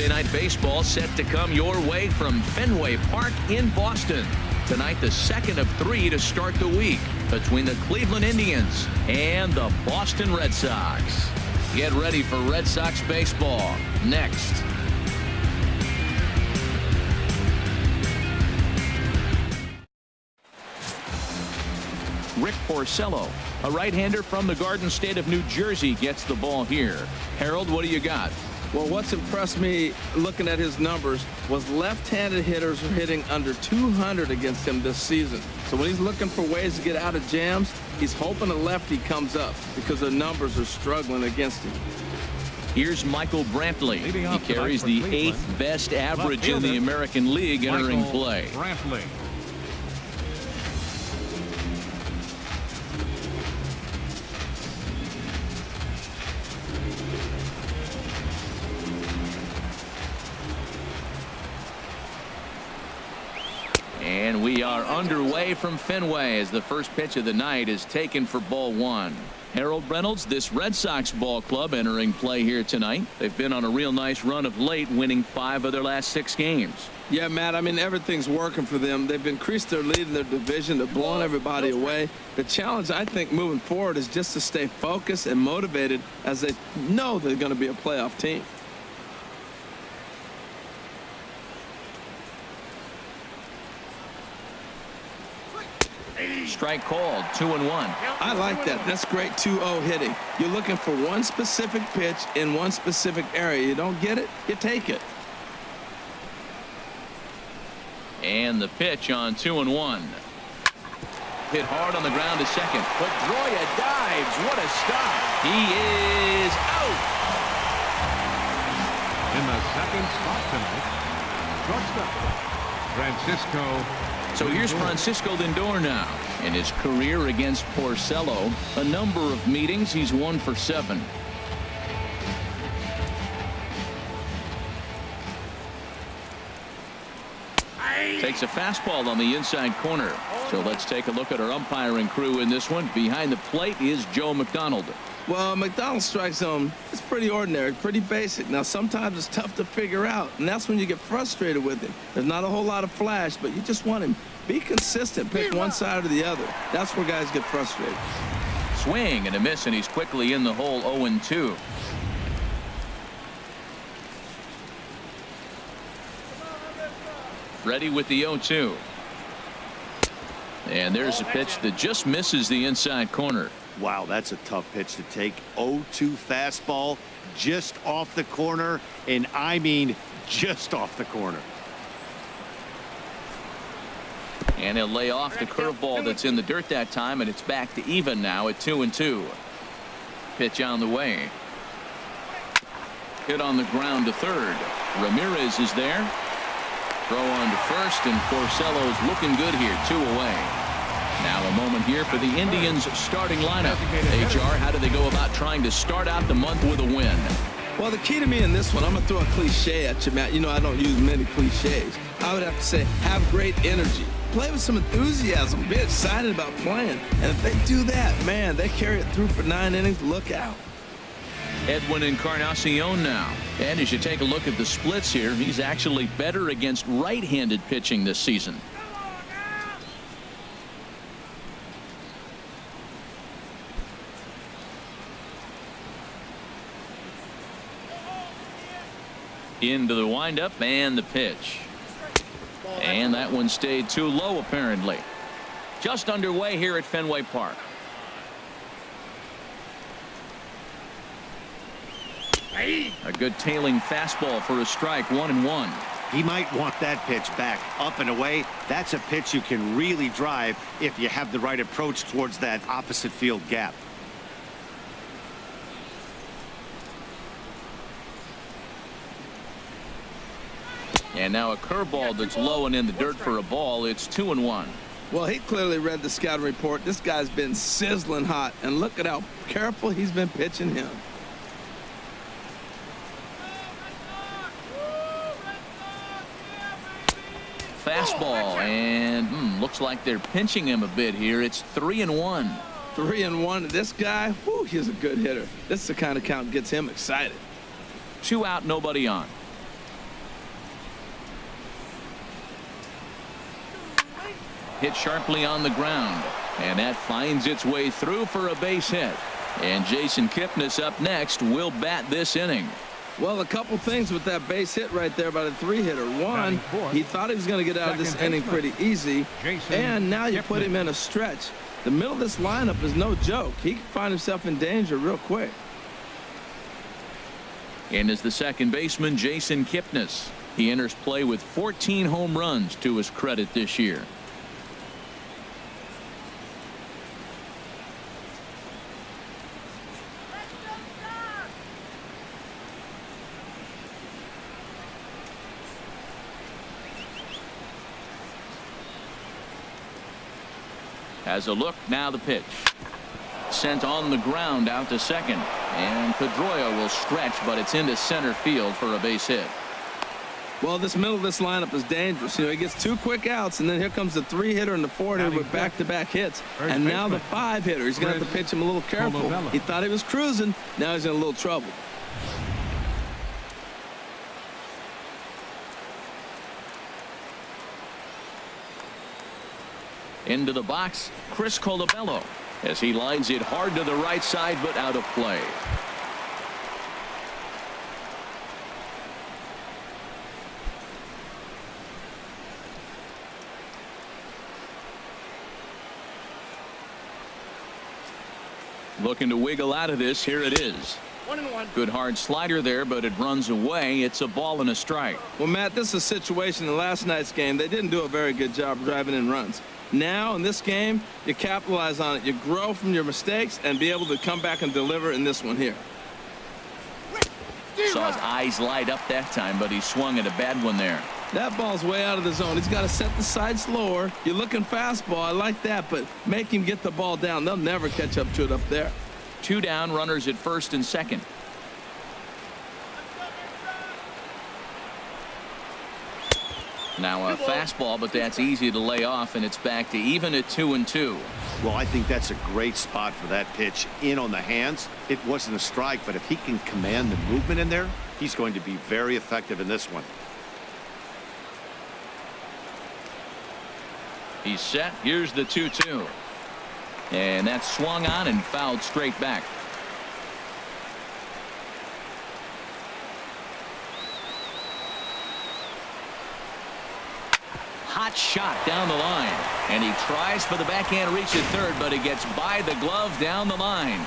Thursday Night Baseball set to come your way from Fenway Park in Boston. Tonight, the second of three to start the week between the Cleveland Indians and the Boston Red Sox. Get ready for Red Sox baseball next. Rick Porcello, a right-hander from the Garden State of New Jersey, gets the ball here. Harold, what do you got? Well, what's impressed me looking at his numbers was left-handed hitters are hitting under 200 against him this season. So when he's looking for ways to get out of jams, he's hoping a lefty comes up because the numbers are struggling against him. Here's Michael Brantley. He carries the 8th best average in the American League entering play. Brantley. And we are underway from Fenway as the first pitch of the night is taken for ball one. Harold Reynolds, this Red Sox ball club entering play here tonight. They've been on a real nice run of late, winning 5 of their last 6 games. Yeah, Matt, I mean, everything's working for them. They've increased their lead in their division. They're blowing everybody away. The challenge, I think, moving forward is just to stay focused and motivated as they know they're going to be a playoff team. Strike called, 2-1. I like that. That's great 2-0 hitting. You're looking for one specific pitch in one specific area. You don't get it, you take it. And the pitch on 2-1. Hit hard on the ground to second. Pedroia dives. What a stop. He is out. In the second spot tonight, shortstop Francisco. So here's Francisco Lindor now. In his career against Porcello, a number of meetings, he's 1 for 7. Takes a fastball on the inside corner. So let's take a look at our umpiring crew in this one. Behind the plate is Joe McDonald. Well, McDonald's strike zone is pretty ordinary, pretty basic. Now, sometimes it's tough to figure out, and that's when you get frustrated with him. There's not a whole lot of flash, but you just want him. Be consistent. Pick one side or the other. That's where guys get frustrated. Swing and a miss, and he's quickly in the hole 0-2. Ready with the 0-2. And there's a pitch that just misses the inside corner. Wow, that's a tough pitch to take. 0-2 fastball just off the corner, and I mean just off the corner. And he'll lay off the curveball that's in the dirt that time, and it's back to even now at 2-2. Pitch on the way. Hit on the ground to third. Ramirez is there. Throw on to first, and Porcello's looking good here, 2 away. Now a moment here for the Indians starting lineup. HR, how do they go about trying to start out the month with a win? Well, the key to me in this one, I'm going to throw a cliche at you, Matt. You know I don't use many cliches. I would have to say have great energy. Play with some enthusiasm. Be excited about playing. And if they do that, man, they carry it through for 9 innings. Look out. Edwin Encarnacion now. And as you take a look at the splits here, he's actually better against right-handed pitching this season. Into the windup and the pitch. And that one stayed too low, apparently. Just underway here at Fenway Park. A good tailing fastball for a strike, 1-1. He might want that pitch back up and away. That's a pitch you can really drive if you have the right approach towards that opposite field gap. And now a curveball that's low and in the dirt for a ball. It's 2-1. Well, he clearly read the scouting report. This guy's been sizzling hot, and look at how careful he's been pitching him. Fastball, and looks like they're pinching him a bit here. It's 3-1. 3-1. This guy, whew, he's a good hitter. This is the kind of count that gets him excited. 2 out, nobody on. hit sharply on the ground, and that finds its way through for a base hit. And Jason Kipnis up next will bat this inning. Well, a couple things with that base hit right there by the 3-hitter. One, he thought he was going to get out of this inning pretty easy, and now you put him in a stretch. The middle of this lineup is no joke. He can find himself in danger real quick. And is the second baseman, Jason Kipnis. He enters play with 14 home runs to his credit this year. Has a look, now the pitch. Sent on the ground out to second. And Pedroia will stretch, but it's into center field for a base hit. Well, this middle of this lineup is dangerous. You know, he gets 2 quick outs, and then here comes the 3-hitter and the 4-hitter with back-to-back hits. And now the 5-hitter. He's going to have to pitch him a little careful. He thought he was cruising. Now he's in a little trouble. Into the box, Chris Colabello, as he lines it hard to the right side, but out of play. Looking to wiggle out of this. Here it is. 1-1. Good hard slider there, but it runs away. It's a ball and a strike. Well, Matt, this is a situation in last night's game. They didn't do a very good job driving in runs. Now, in this game, you capitalize on it. You grow from your mistakes and be able to come back and deliver in this one here. Saw his eyes light up that time, but he swung at a bad one there. That ball's way out of the zone. He's got to set the side slower. You're looking fastball. I like that, but make him get the ball down. They'll never catch up to it up there. 2 down, runners at first and second. Now a fastball, but that's easy to lay off, and it's back to even at 2-2. Well, I think that's a great spot for that pitch. In on the hands. It wasn't a strike, but if he can command the movement in there, he's going to be very effective in this one. He's set. Here's the 2-2. And that's swung on and fouled straight back. Hot shot down the line, and he tries for the backhand reach at third, but it gets by the glove down the line.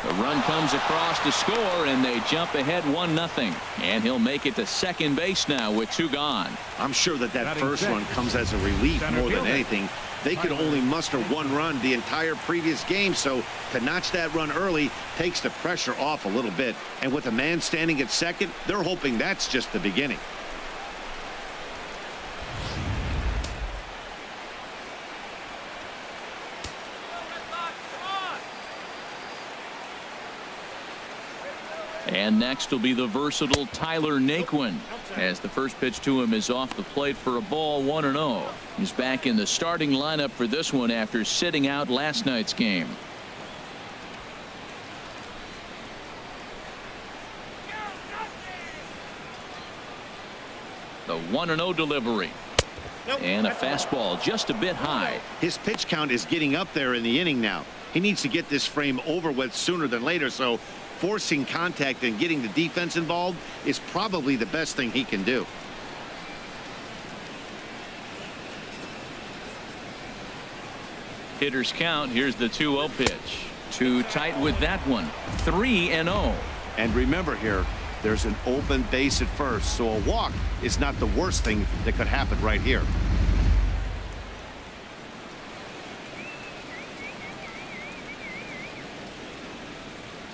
The run comes across to score, and they jump ahead 1-0. And he'll make it to second base now with 2 gone. I'm sure that first run comes as a relief more than anything. They could only muster 1 run the entire previous game, so to notch that run early takes the pressure off a little bit. And with a man standing at second, they're hoping that's just the beginning. And next will be the versatile Tyler Naquin, as the first pitch to him is off the plate for a ball. 1-0. He's back in the starting lineup for this one after sitting out last night's game. The 1-0 delivery. And a fastball just a bit high. His pitch count is getting up there in the inning now. He needs to get this frame over with sooner than later, so forcing contact and getting the defense involved is probably the best thing he can do. Hitters count. Here's the 2-0 pitch. Too tight with that one. 3-0. And remember here, there's an open base at first, so a walk is not the worst thing that could happen right here.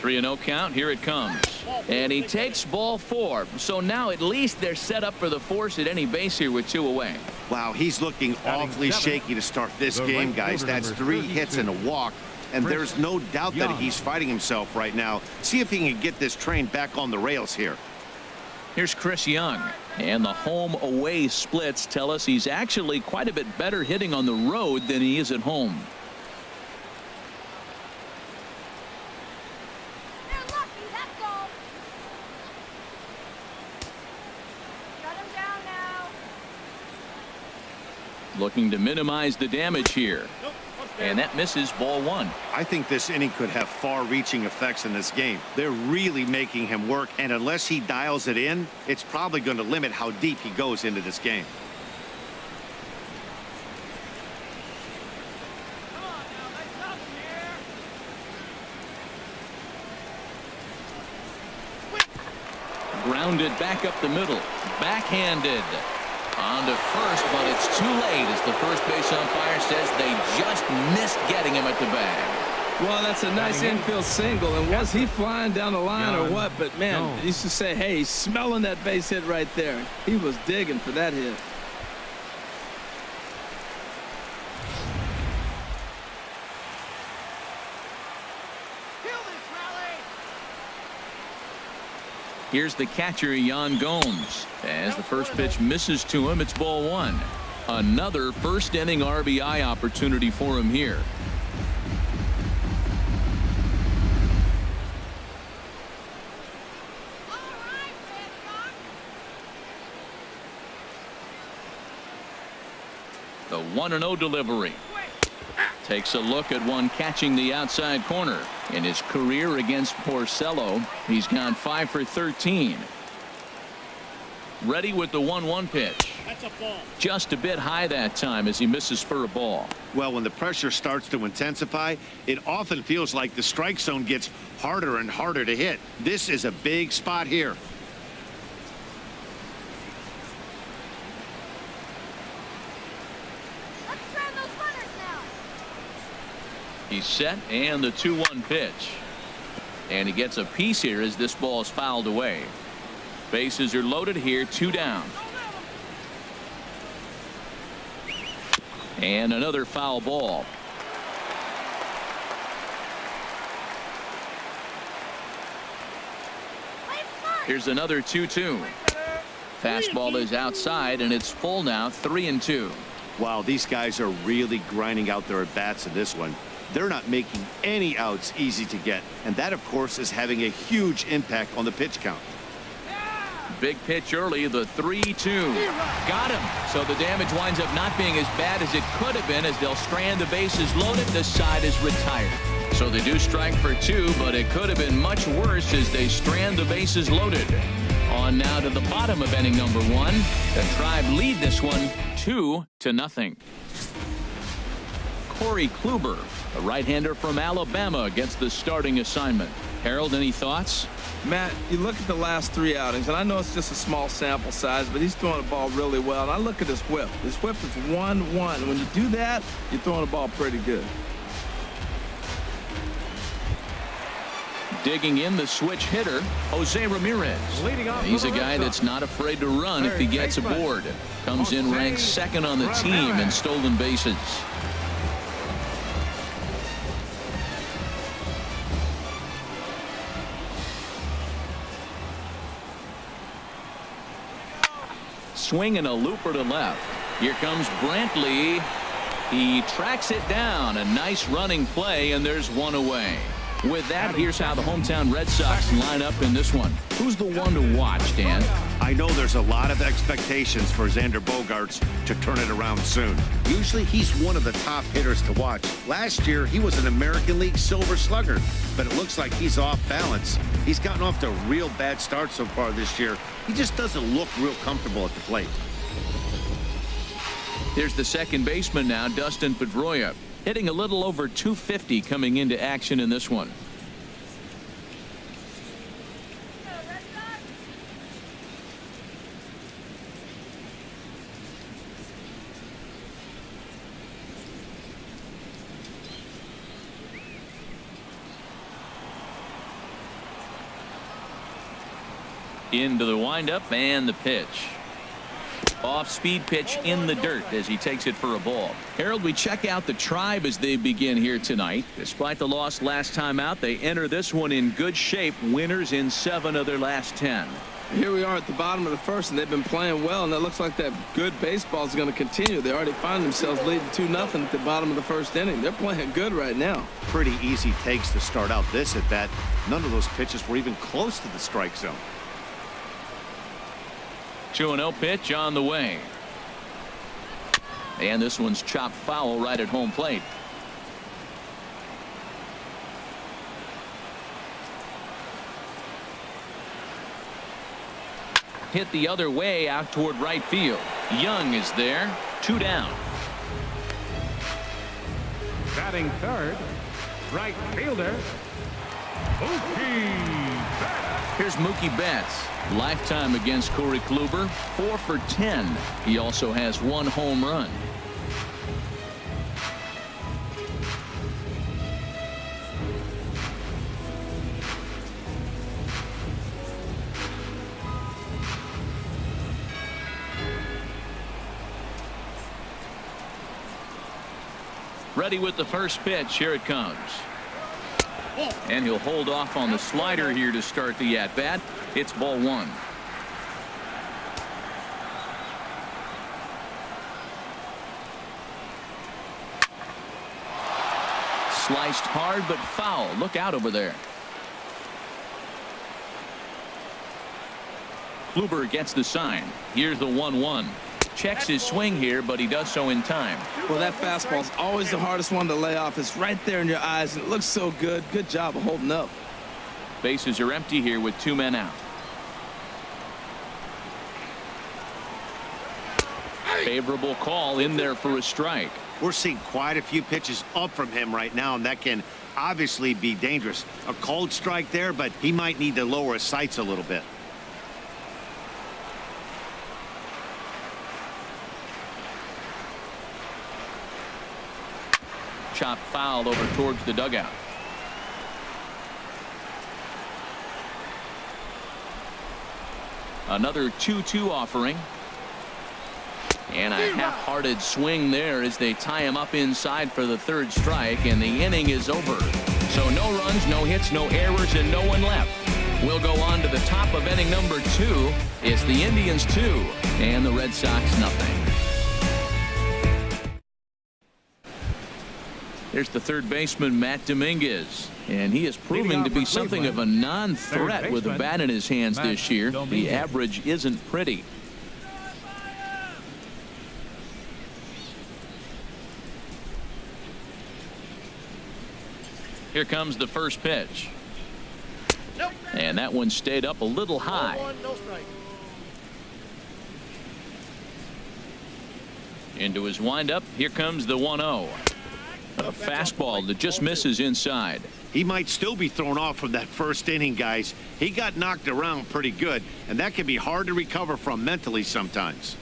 3-0 count. Here it comes. And he takes ball 4. So now at least they're set up for the force at any base here with 2 away. Wow, he's looking awfully shaky to start this game, guys. That's 3 hits and a walk, and there's no doubt that he's fighting himself right now. See if he can get this train back on the rails here. Here's Chris Young, and the home away splits tell us he's actually quite a bit better hitting on the road than he is at home. Looking to minimize the damage here. And that misses ball one. I think this inning could have far-reaching effects in this game. They're really making him work, and unless he dials it in, it's probably going to limit how deep he goes into this game. Grounded back up the middle. Backhanded. On to first, but it's too late as the first base umpire says they just missed getting him at the bag. Well, that's a nice infield single, and was he flying down the line or what? But, man, he used to say, hey, he's smelling that base hit right there. He was digging for that hit. Here's the catcher, Yan Gomes. As the first pitch misses to him, it's ball one. Another first inning RBI opportunity for him here. The 1-0 delivery. Takes a look at one catching the outside corner. In his career against Porcello, he's gone 5 for 13. Ready with the 1-1 pitch. That's a ball. Just a bit high that time as he misses for a ball. Well, when the pressure starts to intensify, it often feels like the strike zone gets harder and harder to hit. This is a big spot here. He's set, and the 2-1 pitch. And he gets a piece here as this ball is fouled away. Bases are loaded here, 2 down. And another foul ball. Here's another 2-2. Fastball is outside, and it's full now, 3-2. Wow, these guys are really grinding out their at-bats in this one. They're not making any outs easy to get, and that, of course, is having a huge impact on the pitch count. Big pitch early, the 3-2. Got him. So the damage winds up not being as bad as it could have been as they'll strand the bases loaded. The side is retired. So they do strike for 2, but it could have been much worse as they strand the bases loaded. On now to the bottom of inning number 1. The Tribe lead this one 2-0. Corey Kluber, a right-hander from Alabama, gets the starting assignment. Harold, any thoughts? Matt, you look at the last 3 outings, and I know it's just a small sample size, but he's throwing the ball really well. And I look at his whip. His whip is 1-1. When you do that, you're throwing the ball pretty good. Digging in, the switch hitter, Jose Ramirez. He's a guy that's not afraid to run if he gets aboard. Comes in ranked second on the team in stolen bases. Swing and a looper to left. Here comes Brantley. He tracks it down. A nice running play, and there's one away. With that, here's how the hometown Red Sox line up in this one. Who's the one to watch, Dan? I know there's a lot of expectations for Xander Bogaerts to turn it around soon. Usually he's one of the top hitters to watch. Last year he was an American League Silver Slugger, but it looks like he's off balance. He's gotten off to a real bad start so far this year. He just doesn't look real comfortable at the plate. Here's the second baseman now, Dustin Pedroia, hitting a little over 250 coming into action in this one. Into the windup and the pitch. Off-speed pitch in the dirt as he takes it for a ball. Harold, we check out the Tribe as they begin here tonight. Despite the loss last time out, they enter this one in good shape. Winners in 7 of their last 10. Here we are at the bottom of the first, and they've been playing well, and it looks like that good baseball is going to continue. They already find themselves leading 2-0 at the bottom of the first inning. They're playing good right now. Pretty easy takes to start out this at bat. None of those pitches were even close to the strike zone. 2-0 pitch on the way. And this one's chopped foul right at home plate. Hit the other way out toward right field. Young is there. 2 down. Batting third, right fielder, Mookie Betts. Here's Mookie Betts. Lifetime against Corey Kluber, 4 for 10. He also has 1 home run. Ready with the first pitch. Here it comes. And he'll hold off on the slider here to start the at-bat. It's ball 1. Sliced hard but foul. Look out over there. Kluber gets the sign. Here's the 1-1. Checks his swing here, but he does so in time. Well, that fastball's always the hardest one to lay off. It's right there in your eyes, and it looks so good. Good job of holding up. Bases are empty here with 2 men out. Favorable call in there for a strike. We're seeing quite a few pitches up from him right now, and that can obviously be dangerous. A cold strike there, but he might need to lower his sights a little bit. Chop foul over towards the dugout. Another 2-2 offering. And a half-hearted swing there as they tie him up inside for the 3rd strike, and the inning is over. So no runs, no hits, no errors, and no one left. We'll go on to the top of inning number 2. It's the Indians 2 and the Red Sox nothing. There's the third baseman, Matt Dominguez, and he is proving to be something of a non-threat with a bat in his hands this year. The average isn't pretty. Here comes the first pitch. And that one stayed up a little high. Into his windup. Here comes the 1-0. A fastball that just misses inside. He might still be thrown off from that first inning, guys. He got knocked around pretty good, and that can be hard to recover from mentally sometimes.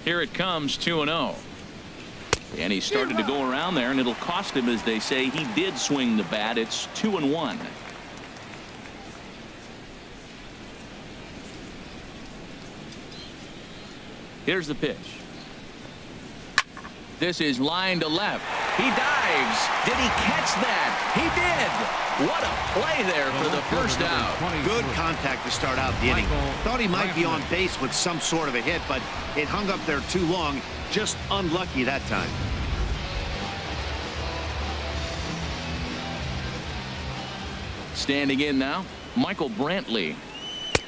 Here it comes, 2-0. And he started to go around there, and it'll cost him, as they say. He did swing the bat. It's 2-1. Here's the pitch. This is line to left. He dives. Did he catch that? He did. What a play there for the first out. Good contact to start out the inning. Thought he might be on base with some sort of a hit, but it hung up there too long. Just unlucky that time. Standing in now, Michael Brantley,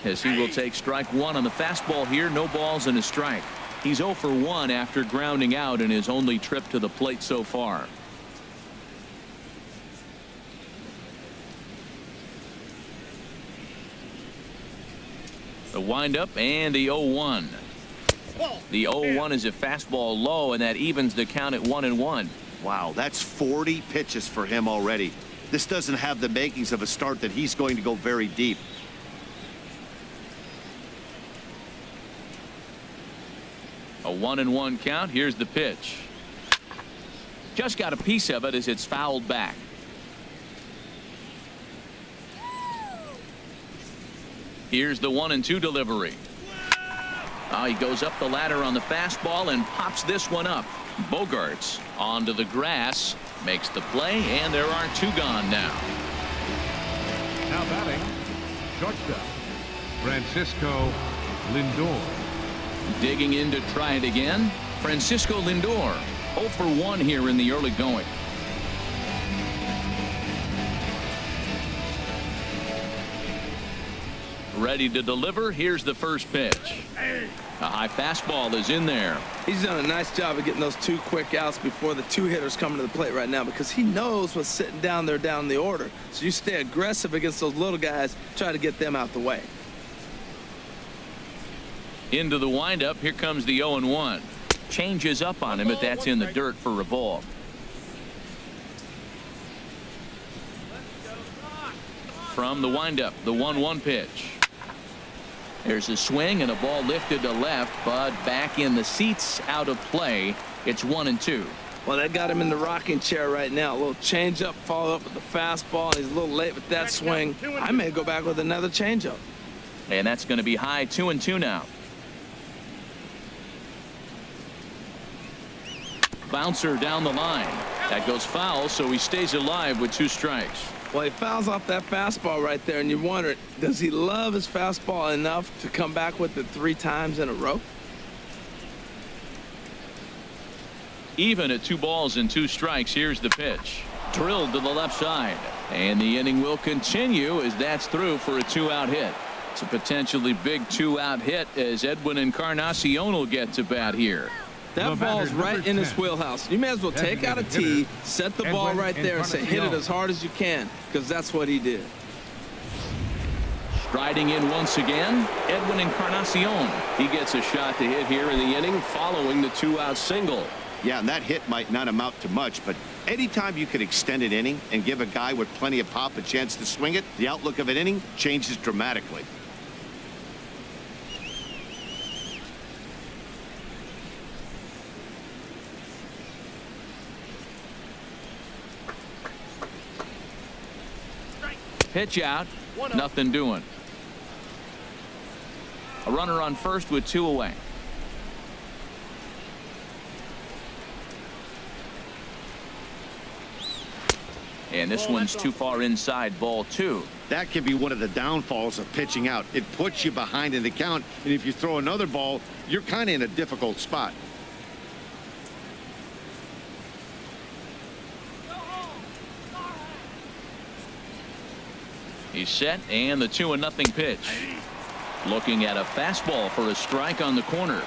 as he will take strike 1 on the fastball here. No balls and a strike. He's 0 for 1 after grounding out in his only trip to the plate so far. The windup and the 0-1. The 0-1 is a fastball low, and that evens the count at 1-1. Wow, that's 40 pitches for him already. This doesn't have the makings of a start that he's going to go very deep. A 1-1 count. Here's the pitch. Just got a piece of it as it's fouled back. Here's the 1-2 delivery. Oh, he goes up the ladder on the fastball and pops this one up. Bogarts onto the grass, makes the play, and there are 2 gone now. Now batting, shortstop, Francisco Lindor. Digging in to try it again, Francisco Lindor. 0 for 1 here in the early going. Ready to deliver. Here's the first pitch. A high fastball is in there. He's done a nice job of getting those 2 quick outs before the 2 hitters coming to the plate right now, because he knows what's sitting down there down the order. So you stay aggressive against those little guys, try to get them out the way. Into the windup. Here comes the 0-1. Changes up on him, but that's in the dirt for a ball. From the windup, the 1-1 pitch. There's a swing and a ball lifted to left, but back in the seats, out of play. It's 1-2. Well, that got him in the rocking chair right now. A little changeup, follow up with the fastball. He's a little late with that swing. I may go back with another changeup. And that's going to be high. 2-2 now. Bouncer down the line. That goes foul, so he stays alive with 2 strikes. Well, he fouls off that fastball right there, and you wonder, does he love his fastball enough to come back with it 3 times in a row? Even at 2 balls and 2 strikes. Here's the pitch. Drilled to the left side. And the inning will continue as that's through for a 2-out hit. It's a potentially big 2-out hit as Edwin Encarnacion will get to bat here. That ball's right in his wheelhouse. You may as well take out a tee, set the ball right there, and say, hit it as hard as you can, because that's what he did. Striding in once again, Edwin Encarnacion. He gets a shot to hit here in the inning following the 2-out single. Yeah, and that hit might not amount to much, but anytime you can extend an inning and give a guy with plenty of pop a chance to swing it, the outlook of an inning changes dramatically. Pitch out. Nothing doing. A runner on first with 2 away. And this one's too far inside, ball 2. That can be one of the downfalls of pitching out. It puts you behind in the count, and if you throw another ball, you're kind of in a difficult spot. He's set, and the 2-0 pitch. Looking at a fastball for a strike on the corner.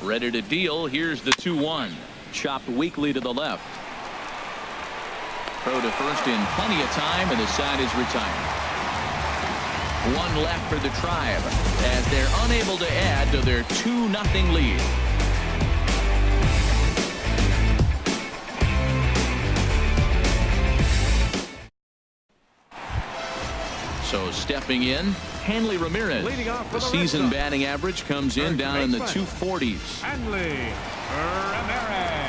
Ready to deal. Here's the 2-1. Chopped weakly to the left. Throw to first in plenty of time, and the side is retired. 1 left for the Tribe as they're unable to add to their 2-0 lead. So stepping in, Hanley Ramirez. The season batting average comes in down in the 240s. Hanley Ramirez.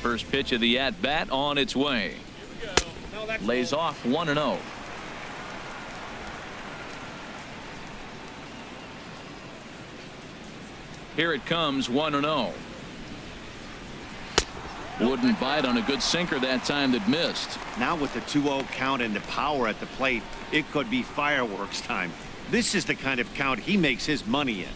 First pitch of the at-bat on its way. Lays off 1-0. Here it comes, 1-0. Wouldn't bite on a good sinker that time that missed. Now with the 2-0 count and the power at the plate, it could be fireworks time. This is the kind of count he makes his money in.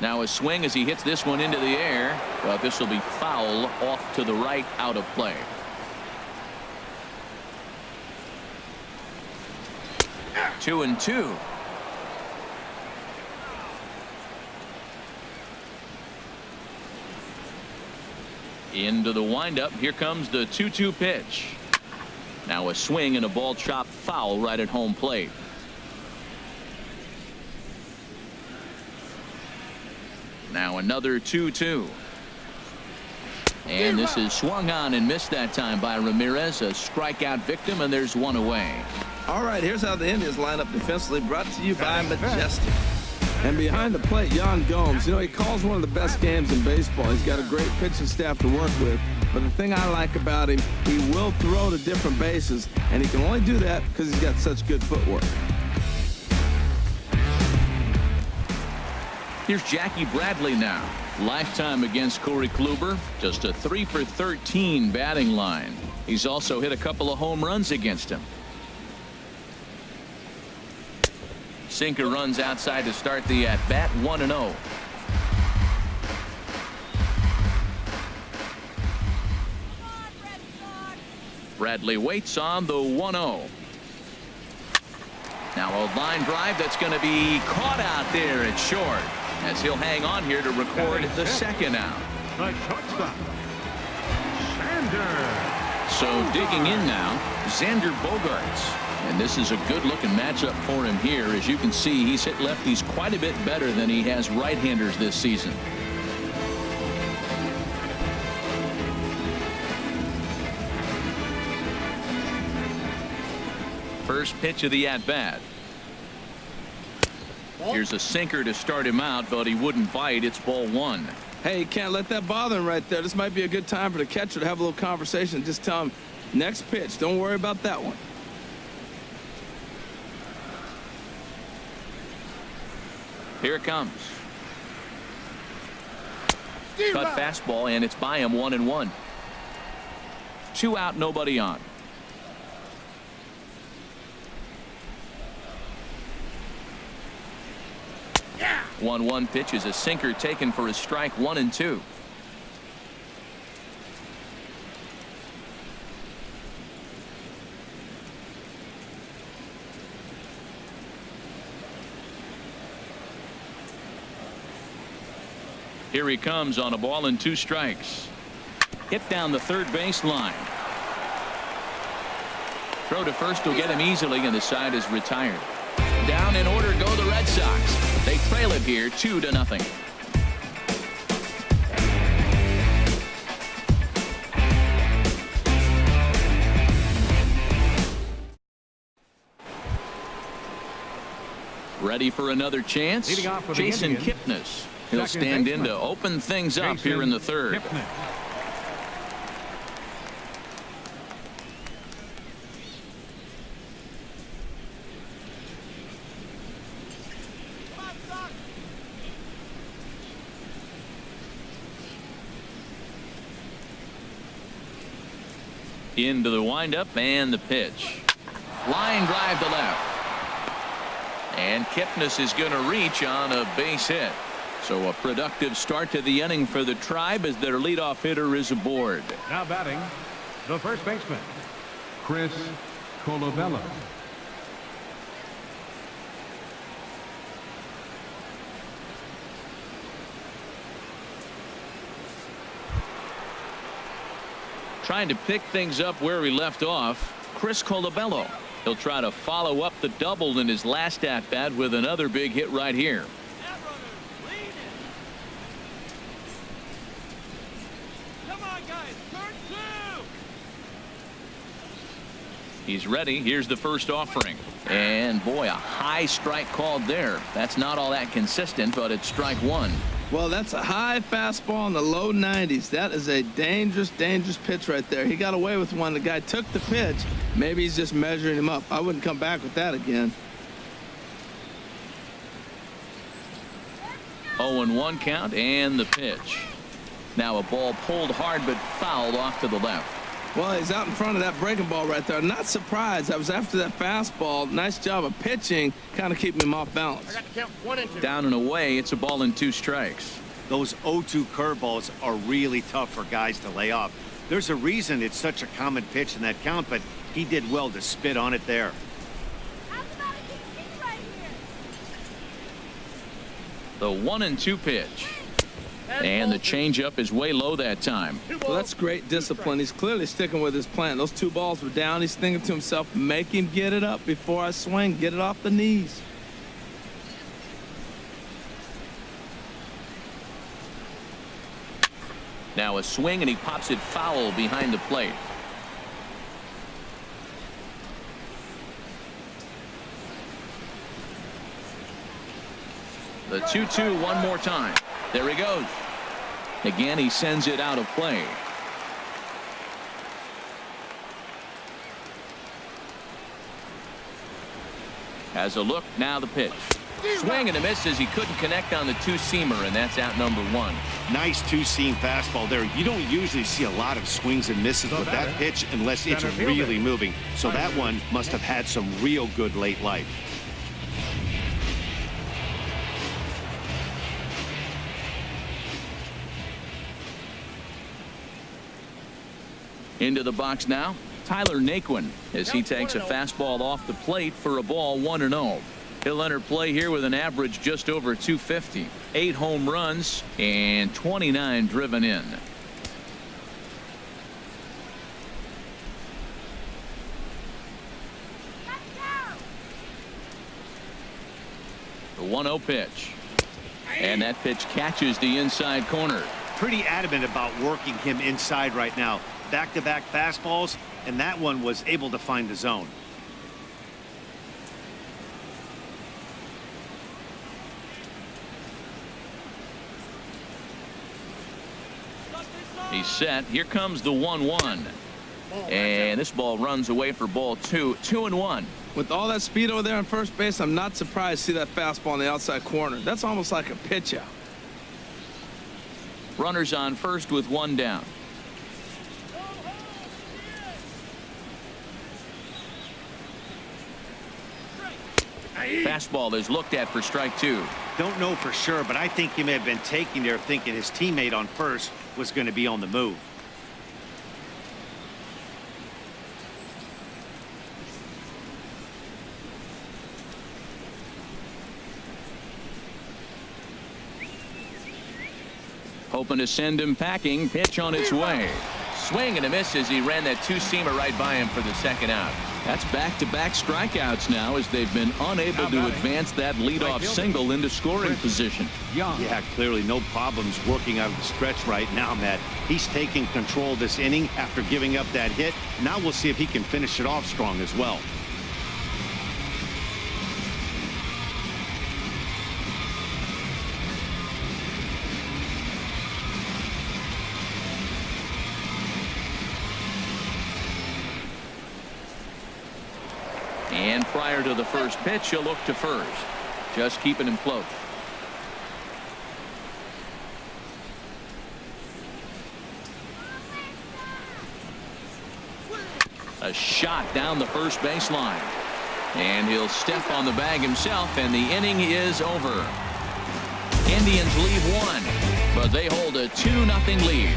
Now a swing as he hits this one into the air, but this will be foul off to the right, out of play. Two and two. Into the windup. Here comes the 2-2 pitch. Now a swing and a ball chopped foul right at home plate. Now another 2-2. And this is swung on and missed that time by Ramirez. A strikeout victim, and there's one away. All right, here's how the Indians line up defensively, brought to you by Majestic. And behind the plate, Yan Gomes. You know, he calls one of the best games in baseball. He's got a great pitching staff to work with. But the thing I like about him, he will throw to different bases, and he can only do that because he's got such good footwork. Here's Jackie Bradley now. Lifetime against Corey Kluber. Just a 3 for 13 batting line. He's also hit a couple of home runs against him. Sinker runs outside to start the at-bat, 1-0. Bradley waits on the 1-0. Now a line drive that's going to be caught out there at short, as he'll hang on here to record the second out. The shortstop, Xander. So digging in now, Xander Bogaerts. And this is a good-looking matchup for him here. As you can see, he's hit lefties quite a bit better than he has right-handers this season. First pitch of the at-bat. Here's a sinker to start him out, but he wouldn't bite. It's ball 1. Hey, you can't let that bother him right there. This might be a good time for the catcher to have a little conversation. Just tell him, next pitch, don't worry about that one. Here it comes. Cut fastball, and it's by him, 1-1. 2 out, nobody on. Yeah. 1-1 pitch is a sinker taken for a strike, 1-2. Here he comes on a ball and 2 strikes. Hit down the third base line. Throw to first will get him easily, and the side is retired. Down in order go the Red Sox. They trail it here 2-0. Ready for another chance? Jason Kipnis. He'll stand in to open things up here in the third. Into the windup and the pitch. Line drive to left. And Kipnis is going to reach on a base hit. So a productive start to the inning for the Tribe as their leadoff hitter is aboard. Now batting, the first baseman, Chris Colabello. Trying to pick things up where he left off, Chris Colabello. He'll try to follow up the double in his last at-bat with another big hit right here. He's ready. Here's the first offering. And boy, a high strike called there. That's not all that consistent, but it's strike 1. Well, that's a high fastball in the low 90s. That is a dangerous pitch right there. He got away with one. The guy took the pitch. Maybe he's just measuring him up. I wouldn't come back with that again. 0-1 count and the pitch. Now a ball pulled hard but fouled off to the left. Well, he's out in front of that breaking ball right there. Not surprised. I was after that fastball. Nice job of pitching, kind of keeping him off balance. I got to count 1 and 2. Down and away. It's a ball and 2 strikes. Those 0-2 curveballs are really tough for guys to lay off. There's a reason it's such a common pitch in that count, but he did well to spit on it there. The 1-2 pitch. And the changeup is way low that time. Well, that's great discipline. He's clearly sticking with his plan. Those 2 balls were down. He's thinking to himself, make him get it up before I swing. Get it off the knees. Now a swing, and he pops it foul behind the plate. The 2-2 one more time. There he goes. Again, he sends it out of play. Has a look. Now the pitch. Swing and a miss as he couldn't connect on the two-seamer, and that's out number one. Nice two-seam fastball there. You don't usually see a lot of swings and misses with that pitch unless it's really moving. So that one must have had some real good late life. Into the box now, Tyler Naquin, as he takes a fastball off the plate for a ball 1-0. He'll enter play here with an average just over 250, 8 home runs, and 29 driven in. The 1-0 pitch. And that pitch catches the inside corner. Pretty adamant about working him inside right now. Back-to-back fastballs, and that one was able to find the zone. He's set. Here comes the 1-1. And this ball runs away for ball 2. 2-1. With all that speed over there on first base, I'm not surprised to see that fastball on the outside corner. That's almost like a pitch out. Runners on first with one down. Fastball is looked at for strike 2. Don't know for sure, but I think he may have been taking there thinking his teammate on first was going to be on the move. Hoping to send him packing. Pitch on its way. Swing and a miss as he ran that two-seamer right by him for the second out. That's back-to-back strikeouts now as they've been unable to advance that leadoff single into scoring position. Yeah, clearly no problems working out of the stretch right now, Matt. He's taking control of this inning after giving up that hit. Now we'll see if he can finish it off strong as well. And prior to the first pitch, he'll look to first. Just keeping him close. A shot down the first baseline. And he'll step on the bag himself, and the inning is over. Indians leave one, but they hold a 2-0 lead.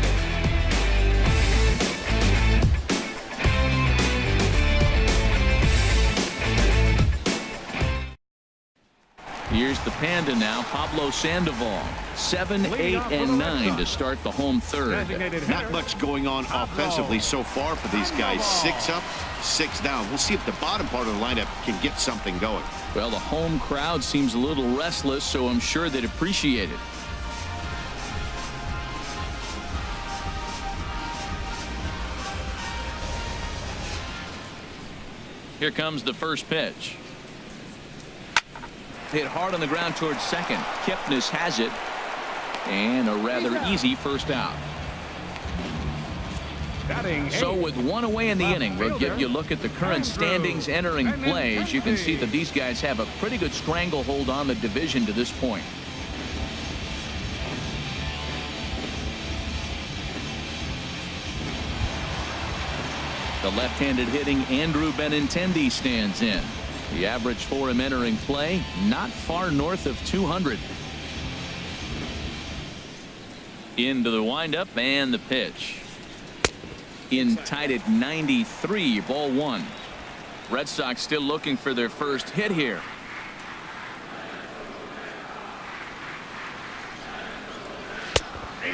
Here's the Panda now, Pablo Sandoval. 7, 8, and 9 to start the home third. Not much going on offensively so far for these guys. 6 up, 6 down. We'll see if the bottom part of the lineup can get something going. Well, the home crowd seems a little restless, so I'm sure they'd appreciate it. Here comes the first pitch. Hit hard on the ground towards second. Kipnis has it. And a rather easy first out. So with one away in the inning, we'll give you a look at the current standings entering play. As you can see that these guys have a pretty good stranglehold on the division to this point. The left-handed hitting Andrew Benintendi stands in. The average for him entering play, not far north of 200. Into the windup and the pitch. In tight at 93, ball 1. Red Sox still looking for their first hit here.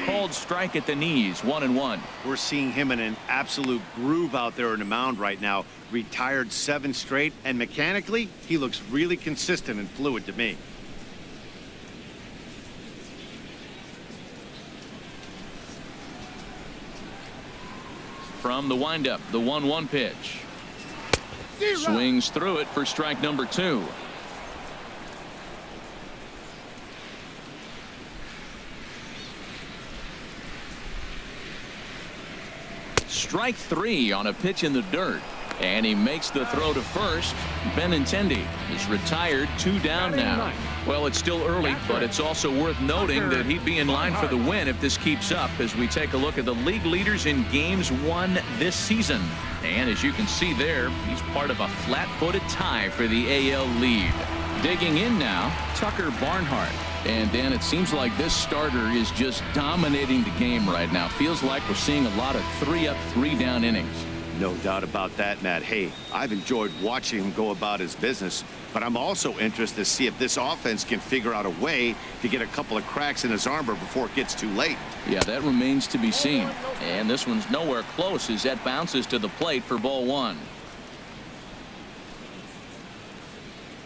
Called strike at the knees, 1-1. We're seeing him in an absolute groove out there on the mound right now. Retired 7 straight, and mechanically, he looks really consistent and fluid to me. From the windup, the 1-1 pitch. Swings through it for strike number 2. Strike 3 on a pitch in the dirt. And he makes the throw to first. Benintendi is retired, 2 down now. Well, it's still early, but it's also worth noting that he'd be in line for the win if this keeps up as we take a look at the league leaders in games won this season. And as you can see there, he's part of a flat-footed tie for the AL lead. Digging in now, Tucker Barnhart. And Dan, it seems like this starter is just dominating the game right now. Feels like we're seeing a lot of 3-up, 3-down innings. No doubt about that, Matt. Hey, I've enjoyed watching him go about his business, but I'm also interested to see if this offense can figure out a way to get a couple of cracks in his armor before it gets too late. Yeah, that remains to be seen. And this one's nowhere close as that bounces to the plate for ball 1.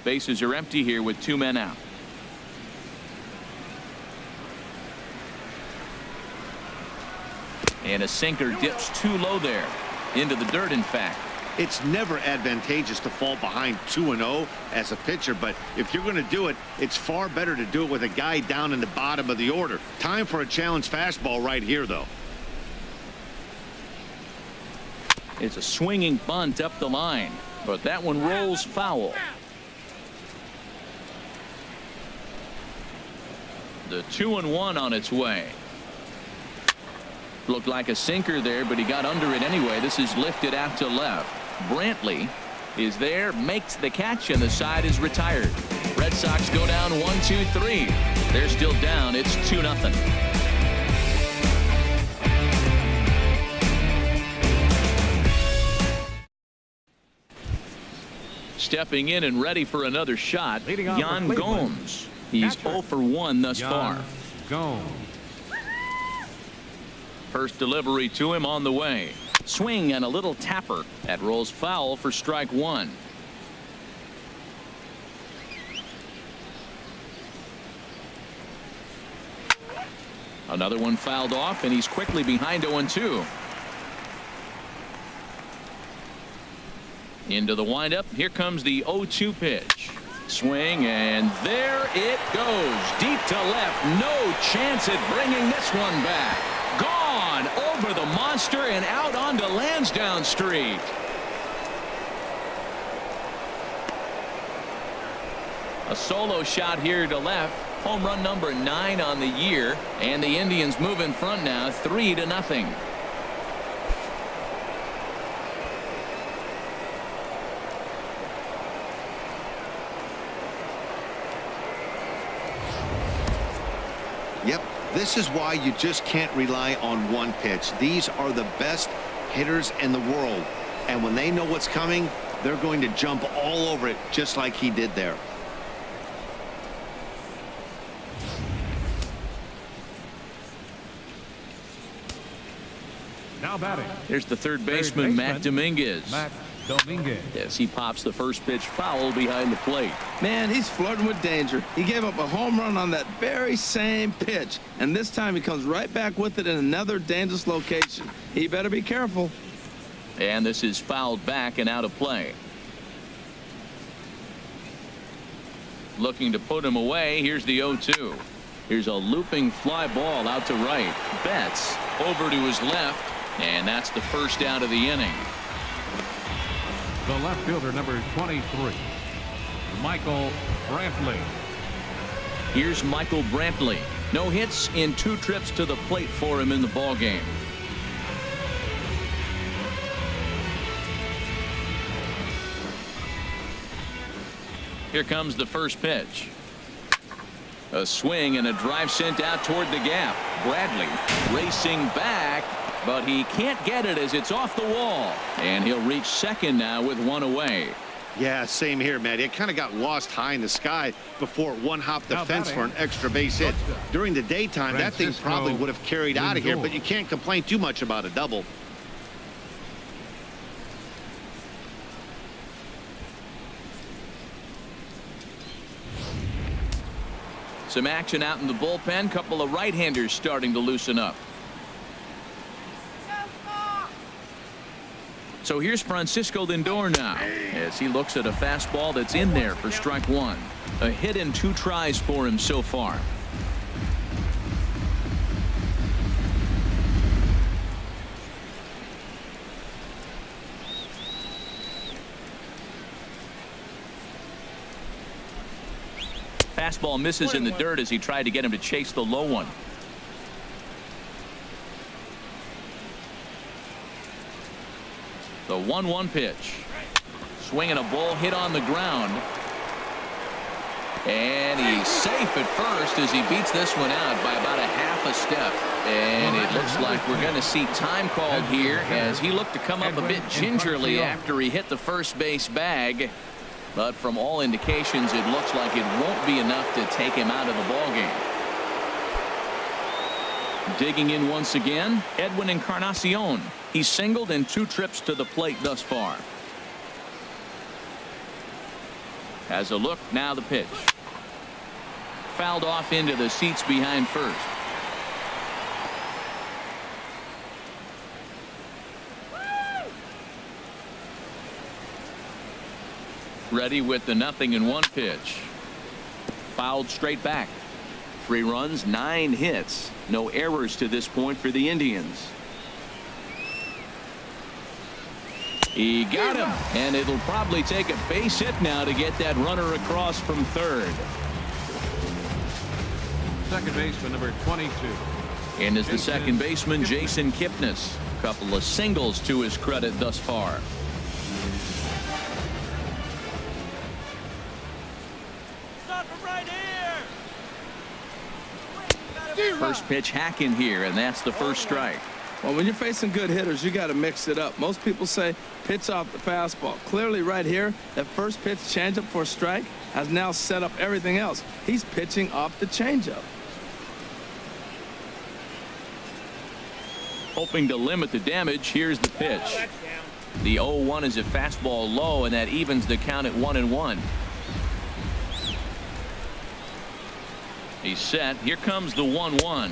Bases are empty here with 2 men out. And a sinker dips too low there. Into the dirt, in fact. It's never advantageous to fall behind 2-0 as a pitcher, but if you're going to do it, it's far better to do it with a guy down in the bottom of the order. Time for a challenge fastball right here, though. It's a swinging bunt up the line, but that one rolls foul. The 2-1 on its way. Looked like a sinker there, but he got under it anyway. This is lifted out to left. Brantley is there, makes the catch, and the side is retired. Red Sox go down 1-2-3. They're still down. It's 2-0. Stepping in and ready for another shot, Yan Gomes. He's 0 for 1 thus far. Gomes. First delivery to him on the way. Swing and a little tapper. That rolls foul for strike 1. Another one fouled off, and he's quickly behind 0-2. Into the windup. Here comes the 0-2 pitch. Swing, and there it goes. Deep to left. No chance at bringing this one back. Gone over the monster and out onto Lansdowne Street. A solo shot here to left. Home run number 9 on the year, and the Indians move in front now 3-0. Yep, this is why you just can't rely on one pitch. These are the best hitters in the world, and when they know what's coming, they're going to jump all over it just like he did there. Now batting. Here's the third baseman, Matt Dominguez. Matt Dominguez. Yes, he pops the first pitch foul behind the plate. Man, he's flirting with danger. He gave up a home run on that very same pitch, and this time he comes right back with it in another dangerous location. He better be careful. And this is fouled back and out of play. Looking to put him away. Here's the 0-2. Here's a looping fly ball out to right. Betts over to his left, and that's the first out of the inning. The left fielder, number 23, Michael Brantley. Here's Michael Brantley. No hits in 2 trips to the plate for him in the ballgame. Here comes the first pitch. A swing and a drive sent out toward the gap. Bradley racing back, but he can't get it as it's off the wall. And he'll reach second now with 1 away. Yeah, same here, Matt. It kind of got lost high in the sky before it one-hopped the fence for an extra base hit. During the daytime, that thing probably would have carried out of here, but you can't complain too much about a double. Some action out in the bullpen. Couple of right-handers starting to loosen up. So here's Francisco Lindor now as he looks at a fastball that's in there for strike 1. A hit in 2 tries for him so far. Fastball misses in the dirt as he tried to get him to chase the low one. The 1-1 pitch. Swinging a ball hit on the ground. And he's safe at first as he beats this one out by about a half a step. And it looks like we're going to see time called here as he looked to come up a bit gingerly after he hit the first base bag. But from all indications, it looks like it won't be enough to take him out of the ballgame. Digging in once again, Edwin Encarnacion. He's singled in 2 trips to the plate thus far. Has a look, now the pitch. Fouled off into the seats behind first. Ready with the 0-1 pitch. Fouled straight back. 3 runs, 9 hits. No errors to this point for the Indians. He got him, and it'll probably take a base hit now to get that runner across from third. Second baseman, number 22. And is the second baseman, Jason Kipnis. A couple of singles to his credit thus far. Stop him right here. First pitch hack in here, and that's the first strike. Well, when you're facing good hitters, you got to mix it up. Most people say pitch off the fastball. Clearly right here, that first pitch changeup for a strike has now set up everything else. He's pitching off the changeup. Hoping to limit the damage, here's the pitch. The 0-1 is a fastball low, and that evens the count at 1-1. He's set. Here comes the 1-1.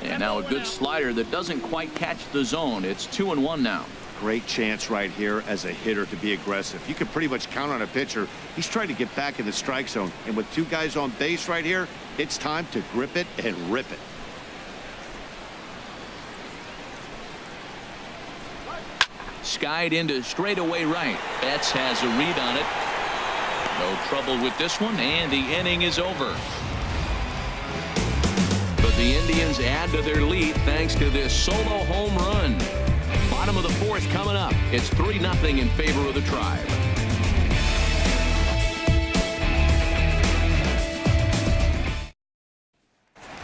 And now a good slider that doesn't quite catch the zone. It's 2-1 now. Great chance right here as a hitter to be aggressive. You can pretty much count on a pitcher. He's trying to get back in the strike zone. And with 2 guys on base right here, it's time to grip it and rip it. Skied into straightaway right. Betts has a read on it. No trouble with this one, and the inning is over. But the Indians add to their lead thanks to this solo home run. Bottom of the 4th coming up. It's 3-0 in favor of the Tribe.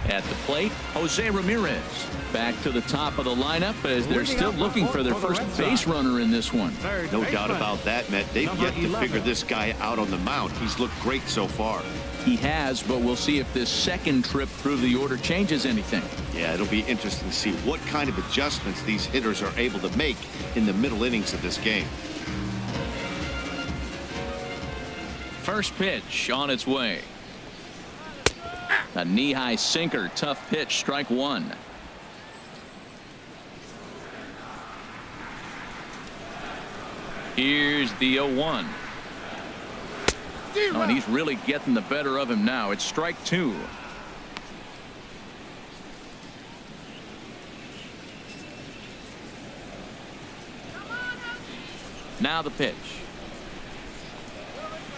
At the plate, Jose Ramirez. Back to the top of the lineup as they're still looking for their first base runner in this one. No doubt about that, Matt. They've yet to figure this guy out on the mound. He's looked great so far. He has, but we'll see if this second trip through the order changes anything. Yeah, it'll be interesting to see what kind of adjustments these hitters are able to make in the middle innings of this game. First pitch on its way. A knee-high sinker, tough pitch, strike 1. Here's the 0-1. Oh, and he's really getting the better of him now. It's strike 2. Now the pitch.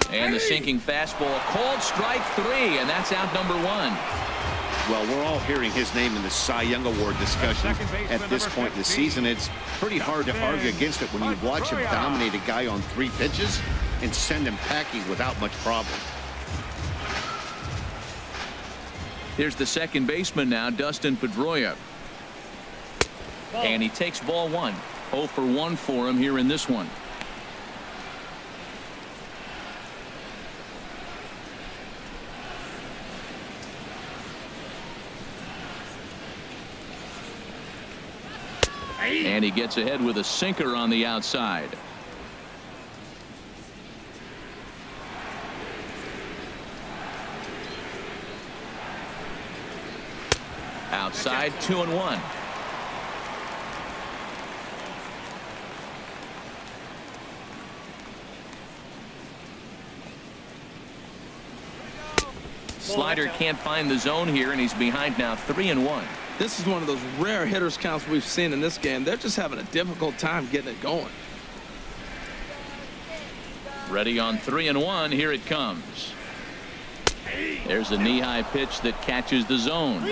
And the sinking fastball called strike 3, and that's out number 1. Well, we're all hearing his name in the Cy Young Award discussion at this point in the season. It's pretty hard to argue against it when you watch him dominate a guy on 3 pitches and send him packing without much problem. Here's the second baseman now, Dustin Pedroia. And he takes ball 1. 0 for 1 for him here in this one. And he gets ahead with a sinker on the outside. Outside, 2-1. Slider can't find the zone here, and he's behind now 3-1. This is one of those rare hitters counts we've seen in this game. They're just having a difficult time getting it going. Ready on 3-1. Here it comes. There's a knee-high pitch that catches the zone.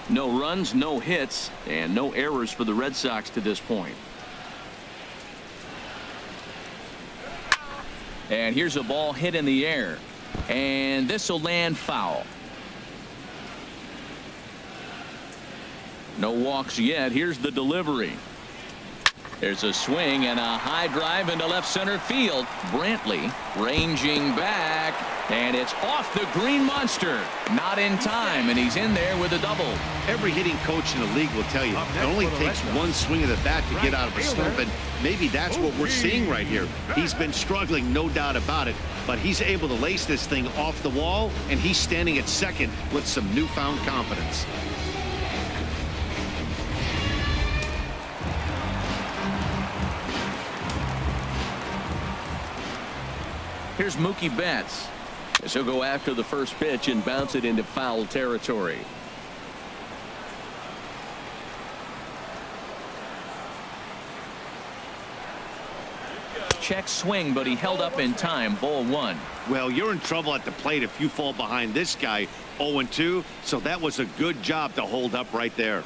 No runs, no hits, and no errors for the Red Sox to this point. And here's a ball hit in the air. And this will land foul. No walks yet. Here's the delivery. There's a swing and a high drive into left center field. Brantley ranging back, and it's off the green monster. Not in time, and he's in there with a double. Every hitting coach in the league will tell you it only takes one swing of the bat to get out of a slump, and maybe that's what we're seeing right here. He's been struggling, no doubt about it, but he's able to lace this thing off the wall, and he's standing at second with some newfound confidence. Here's Mookie Betts. As he'll go after the first pitch and bounce it into foul territory. Check swing, but he held up in time. Ball one. Well, you're in trouble at the plate if you fall behind this guy 0-2, so that was a good job to hold up right there.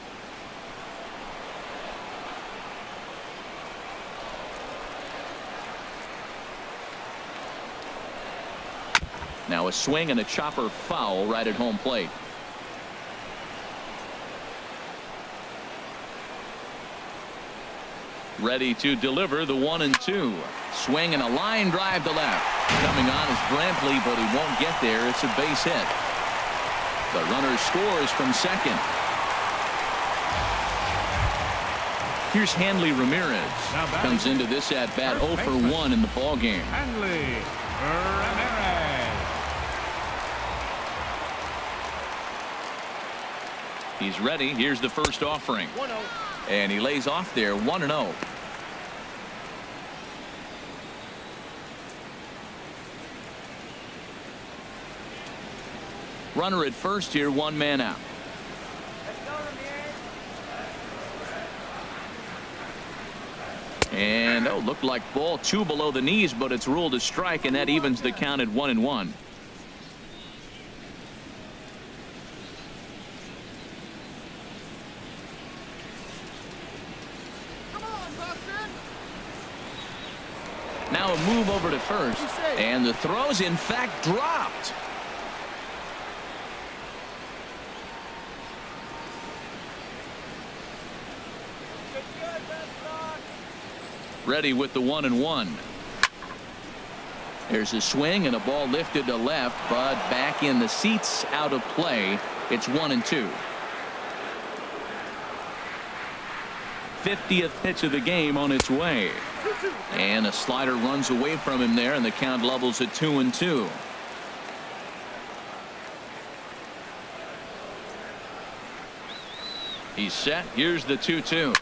Now a swing and a chopper foul right at home plate. Ready to deliver the 1-2. Swing and a line drive to left. Coming on is Brantley, but he won't get there. It's a base hit. The runner scores from second. Here's Hanley Ramirez. Comes into this at bat 0 for 1 in the ball game. Hanley Ramirez. He's ready. Here's the first offering. 1-0. And he lays off there 1-0. Runner at first here, one man out. And looked like ball 2 below the knees, but it's ruled a strike, and that evens the count at 1-1. Now a move over to first, and the throw's in fact dropped. Ready with the 1-1. There's a swing and a ball lifted to left, but back in the seats, out of play. It's 1-2. 50th pitch of the game on its way. And a slider runs away from him there, and the count levels at 2-2. He's set. Here's the 2-2.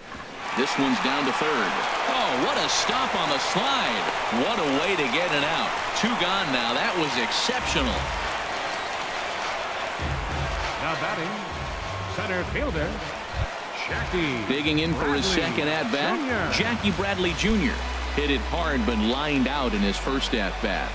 This one's down to third. Oh, what a stop on the slide. What a way to get it out. 2 gone now. That was exceptional. Now batting, center fielder, Jackie. Digging in for his second at-bat, Jackie Bradley Jr. Hit it hard, but lined out in his first at-bat.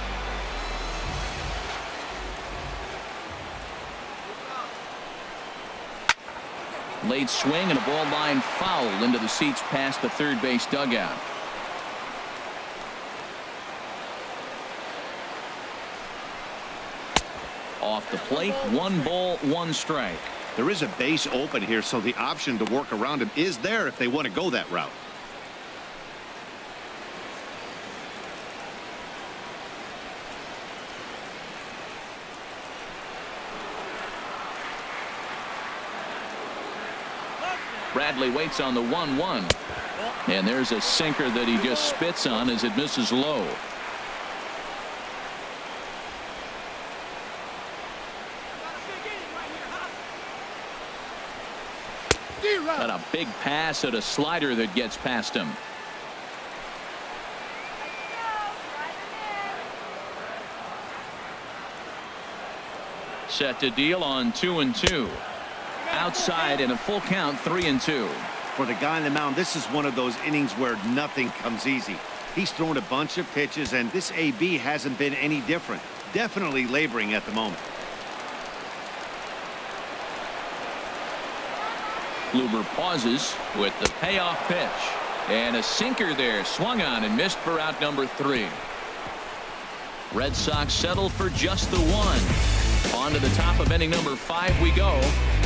Late swing and a ball line foul into the seats past the third base dugout. Off the plate, 1 ball, 1 strike. There is a base open here, so the option to work around him is there if they want to go that route. Bradley waits on the 1-1. And there's a sinker that he just spits on as it misses low. Got a big pass at a slider that gets past him. Set to deal on 2-2. Outside in a full count, 3-2. For the guy on the mound, this is one of those innings where nothing comes easy. He's thrown a bunch of pitches, and this AB hasn't been any different. definitely laboring at the moment. Kluber pauses with the payoff pitch. And a sinker there, swung on and missed for out number 3. Red Sox settle for just the one. On to the top of inning number 5 we go.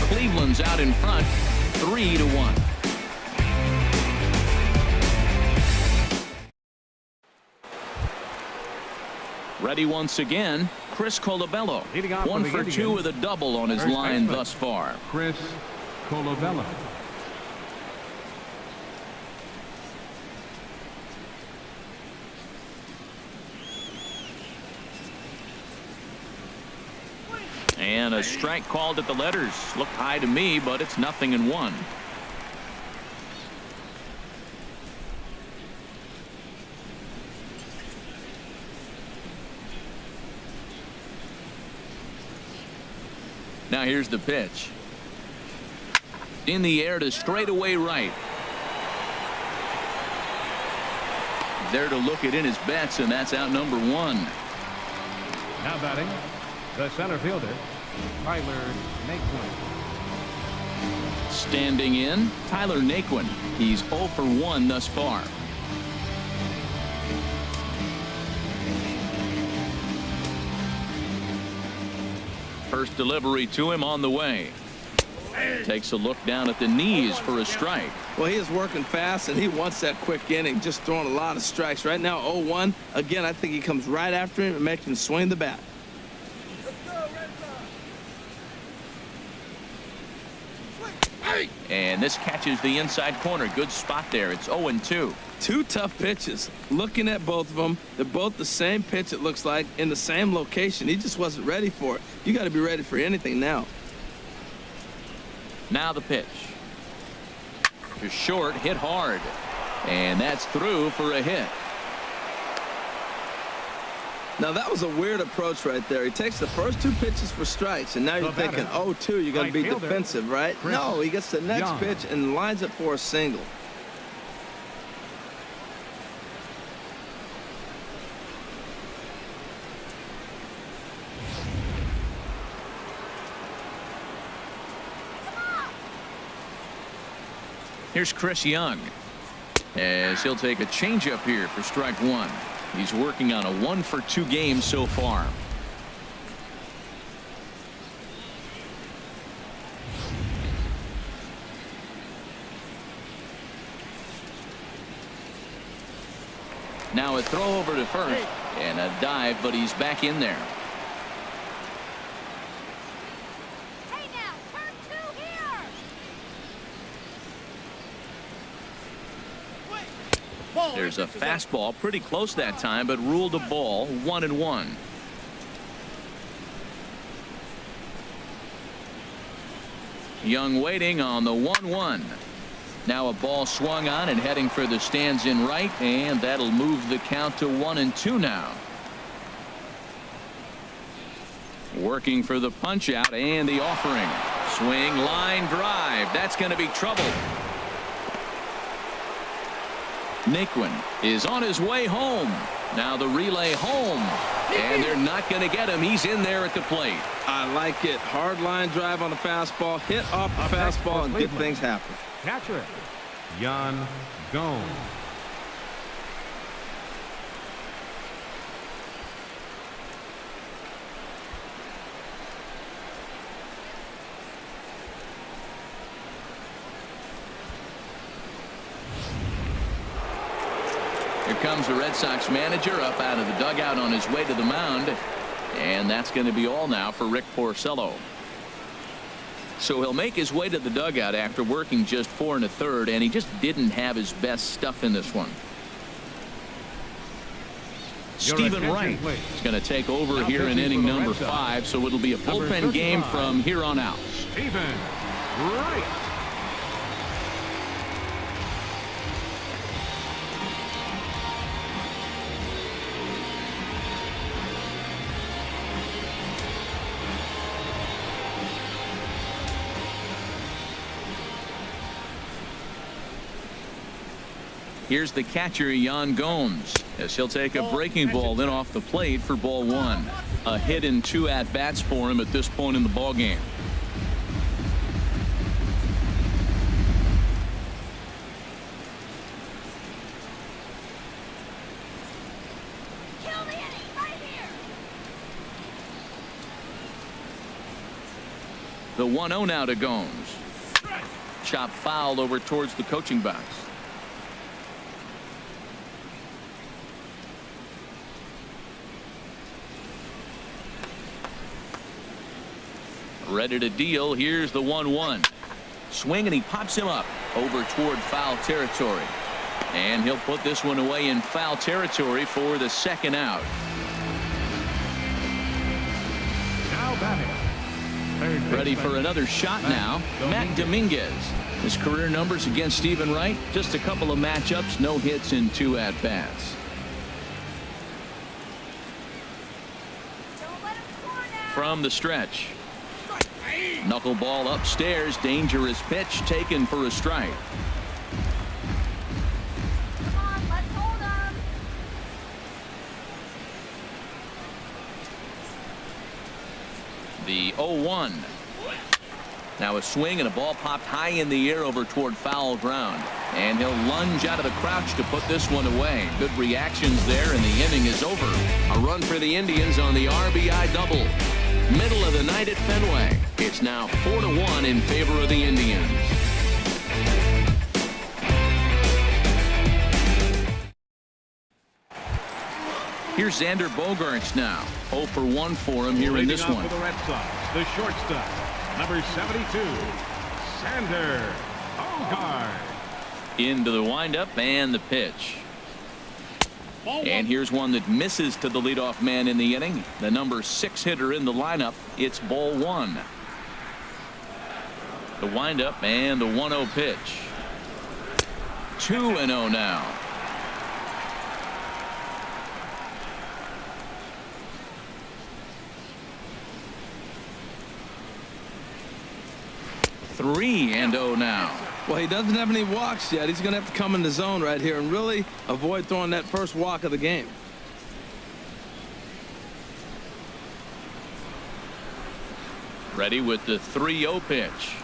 Cleveland's out in front, 3-1. Ready once again, Chris Colabello. 1 for 2 with a double on his line thus far. Chris Colabello. And a strike called at the letters. Looked high to me, but it's 0-1. Now here's the pitch. In the air to straightaway right. There to look it in his bets, and that's out number 1. Now batting, the center fielder, Tyler Naquin. Standing in, Tyler Naquin. He's 0 for 1 thus far. First delivery to him on the way. Takes a look down at the knees for a strike. Well, he is working fast, and he wants that quick inning, just throwing a lot of strikes. Right now, 0-1. Again, I think he comes right after him and makes him swing the bat. And this catches the inside corner. Good spot there. It's 0-2. 2 tough pitches. Looking at both of them, they're both the same pitch, it looks like, in the same location. He just wasn't ready for it. You got to be ready for anything now. Now the pitch. To short, hit hard. And that's through for a hit. Now, that was a weird approach right there. He takes the first 2 pitches for strikes, and now you're thinking, 0-2, you're going to be defensive, right? No, he gets the next pitch and lines it for a single. Here's Chris Young, as he'll take a changeup here for strike 1. He's working on a 1 for 2 game so far. Now a throw over to first and a dive, but he's back in there. There's a fastball pretty close that time, but ruled a ball. 1-1. Young waiting on the 1-1. Now a ball swung on and heading for the stands in right, and that'll move the count to 1-2 now. Working for the punch out and the offering. Swing, line drive. That's going to be trouble. Naquin is on his way home. Now the relay home, and they're not going to get him. He's in there at the plate. I like it. Hard line drive on the fastball, hit off the fastball, and good things happen. Catcher, Yan Gomes. Here comes the Red Sox manager up out of the dugout on his way to the mound. And that's going to be all now for Rick Porcello. So he'll make his way to the dugout after working just 4 1/3, and he just didn't have his best stuff in this one. Stephen Wright is going to take over here in inning number 5, so it'll be a bullpen game from here on out. Stephen Wright. Here's the catcher, Yan Gomes, as he'll take a breaking ball in off the plate for ball 1. A hit in 2 at-bats for him at this point in the ballgame. Kill the inning right here. The 1-0 now to Gomes. Chop foul over towards the coaching box. Ready to deal. Here's the 1-1. Swing, and he pops him up over toward foul territory. And he'll put this one away in foul territory for the second out. Now batting. Third Ready baseman, for another shot now. Matt Dominguez. His career numbers against Stephen Wright, just a couple of matchups, no hits in 2 at-bats. Don't let him score now. From the stretch. Knuckleball upstairs, dangerous pitch taken for a strike. Come on, let's hold him. The 0-1. Now a swing and a ball popped high in the air over toward foul ground. And he'll lunge out of the crouch to put this one away. Good reactions there, and the inning is over. A run for the Indians on the RBI double. Middle of the night at Fenway. It's now 4-1 in favor of the Indians. Here's Xander Bogaerts now. 0 for 1 for him here in this leading one. off for the Red Sox, the shortstop, number 72, Xander Bogaerts. Into the windup and the pitch. And here's one that misses to the leadoff man in the inning. The number 6 hitter in the lineup. It's ball 1. The windup and the 1-0 pitch. 2-0 now. Three and 0 now. Well, he doesn't have any walks yet. He's going to have to come in the zone right here and really avoid throwing that first walk of the game. Ready with the 3-0 pitch.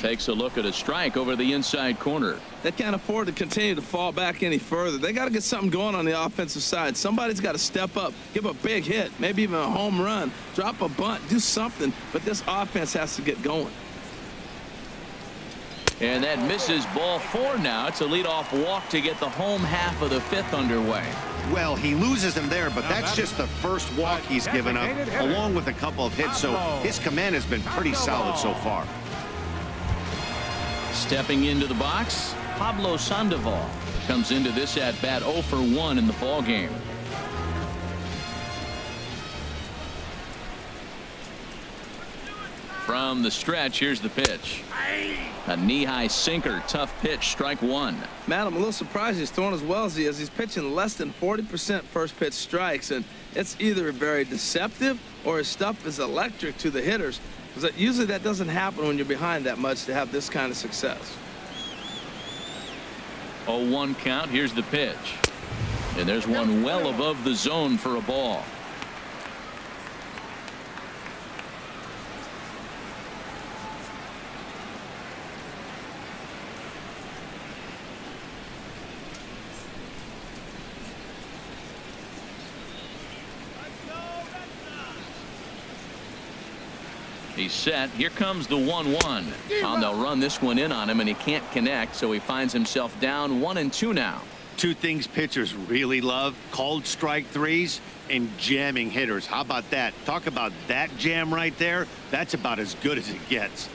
Takes a look at a strike over the inside corner. They can't afford to continue to fall back any further. They got to get something going on the offensive side. Somebody's got to step up, give a big hit, maybe even a home run, drop a bunt, do something. But this offense has to get going. And that misses ball 4 now. It's a leadoff walk to get the home half of the 5th underway. Well, he loses him there, but that's just the first walk he's given up, along with a couple of hits. So his command has been pretty solid so far. Stepping into the box, Pablo Sandoval comes into this at bat 0 for 1 in the ball game. From the stretch, here's the pitch. A knee-high sinker, tough pitch, strike 1. Man, I'm a little surprised he's throwing as well as he is. He's pitching less than 40% first pitch strikes, and it's either very deceptive or his stuff is electric to the hitters. Because usually that doesn't happen when you're behind that much to have this kind of success. 0-1 count. Here's the pitch. And there's one well above the zone for a ball. He's set. Here comes the 1-1. They'll run this one in on him, and he can't connect, so he finds himself down 1-2 now. Two things pitchers really love: called strike threes and jamming hitters. How about that? Talk about that jam right there. That's about as good as it gets.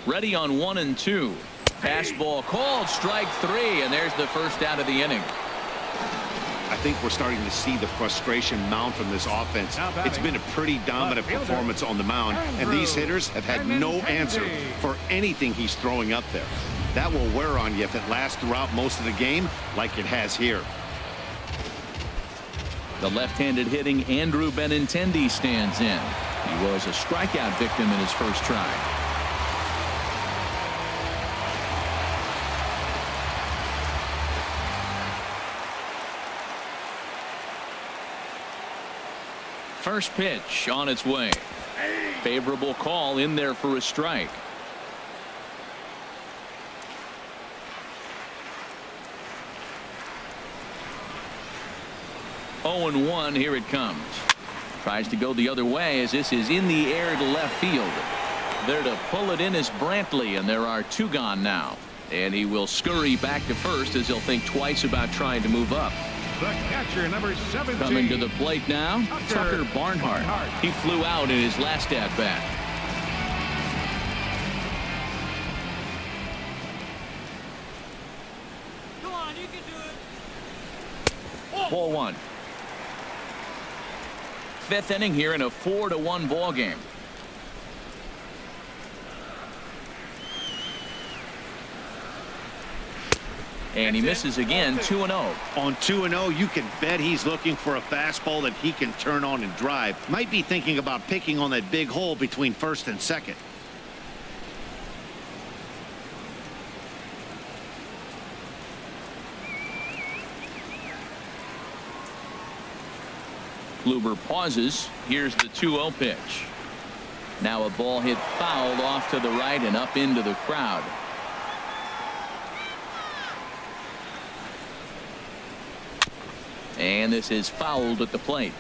Ready on 1-2. Fastball called, strike 3, and there's the first out of the inning. I think we're starting to see the frustration mount from this offense. It's been a pretty dominant performance on the mound, and these hitters have had no answer for anything he's throwing up there. That will wear on you if it lasts throughout most of the game like it has here. The left-handed hitting Andrew Benintendi stands in. He was a strikeout victim in his first try. First pitch on its way. Favorable call in there for a strike. 0-1. Here it comes. Tries to go the other way as this is in the air to left field. There to pull it in is Brantley, and there are 2 gone now. And he will scurry back to first as he'll think twice about trying to move up. The catcher, number 17. Coming to the plate now, Tucker Barnhart. He flew out in his last at bat. Come on, you can do it. Ball 1. 5th inning here in a 4-1 ball game. And he misses again. 2-0. On 2-0, you can bet he's looking for a fastball that he can turn on and drive. Might be thinking about picking on that big hole between first and second. Kluber pauses. Here's the 2-0 pitch. Now a ball hit fouled off to the right and up into the crowd. And this is fouled at the plate.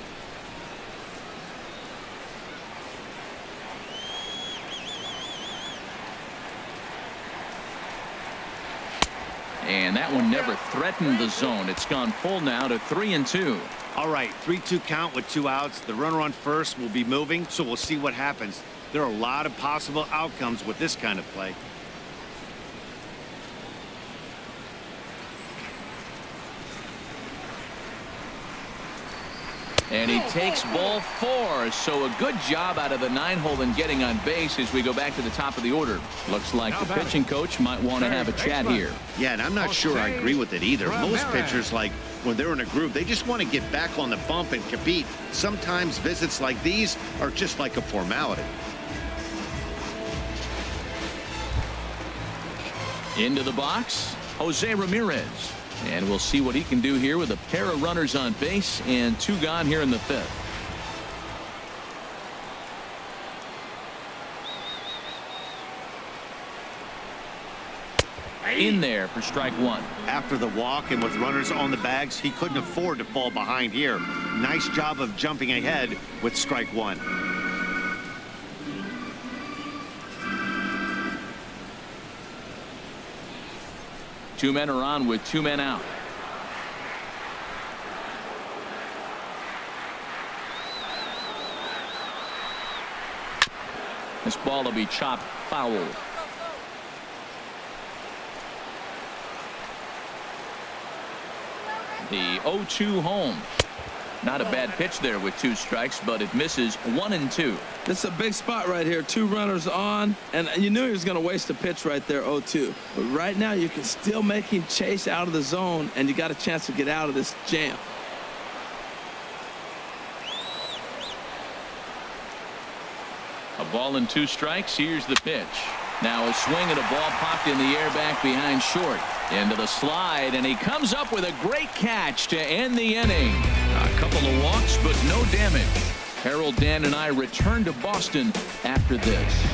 And that one never threatened the zone. It's gone full now to 3-2. All right, 3-2 count with 2 outs. The runner on first will be moving, so we'll see what happens. There are a lot of possible outcomes with this kind of play. And he takes ball 4. So a good job out of the 9-hole in getting on base as we go back to the top of the order. Looks like the pitching coach might want to have a chat here. Yeah, and I'm not sure I agree with it either. Most pitchers, like when they're in a group, they just want to get back on the bump and compete. Sometimes visits like these are just like a formality. Into the box, Jose Ramirez. And we'll see what he can do here with a pair of runners on base and 2 gone here in the 5th. In there for strike 1. After the walk and with runners on the bags, he couldn't afford to fall behind here. Nice job of jumping ahead with strike 1. Two men are on with 2 men out. This ball will be chopped foul. The 0-2 home. Not a bad pitch there with 2 strikes, but it misses 1-2. This is a big spot right here. 2 runners on, and you knew he was going to waste a pitch right there, 0-2. But right now, you can still make him chase out of the zone, and you got a chance to get out of this jam. A ball and 2 strikes. Here's the pitch. Now a swing and a ball popped in the air back behind short. Into the slide, and he comes up with a great catch to end the inning. A couple of walks, but no damage. Harold, Dan, and I return to Boston after this.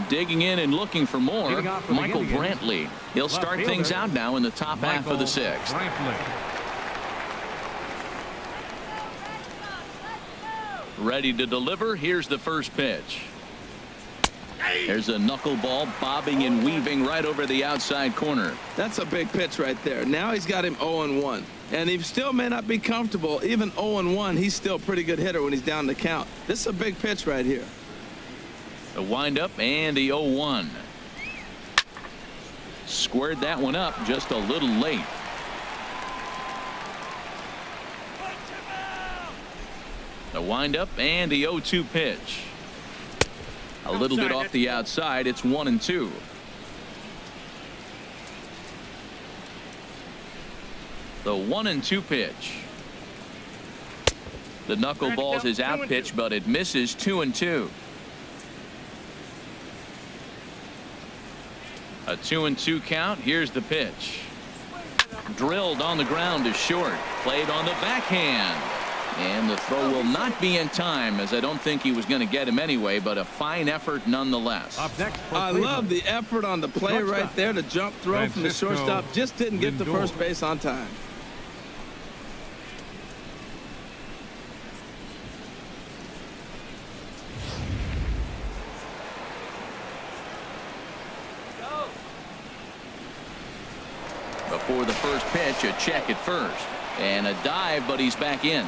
Digging in and looking for more, Michael Brantley. He'll start things out now in the top half of the 6th. Ready to deliver. Here's the first pitch. There's a knuckleball bobbing and weaving right over the outside corner. That's a big pitch right there. Now he's got him 0-1. And he still may not be comfortable. Even 0-1, he's still a pretty good hitter when he's down the count. This is a big pitch right here. The windup and the 0-1. Squared that one up just a little late. The windup and the 0-2 pitch. A little bit off the outside. It's 1-2. The 1-2 pitch. The knuckleballs is out pitch, but it misses. 2-2. A 2-2 count. Here's the pitch. Drilled on the ground to short. Played on the backhand. And the throw will not be in time, as I don't think he was going to get him anyway, but a fine effort nonetheless. Up next for I Cleveland. love the effort on the play right there. The jump throw from the shortstop. Just didn't get to first base on time. Before the first pitch, a check at first. And a dive, but he's back in.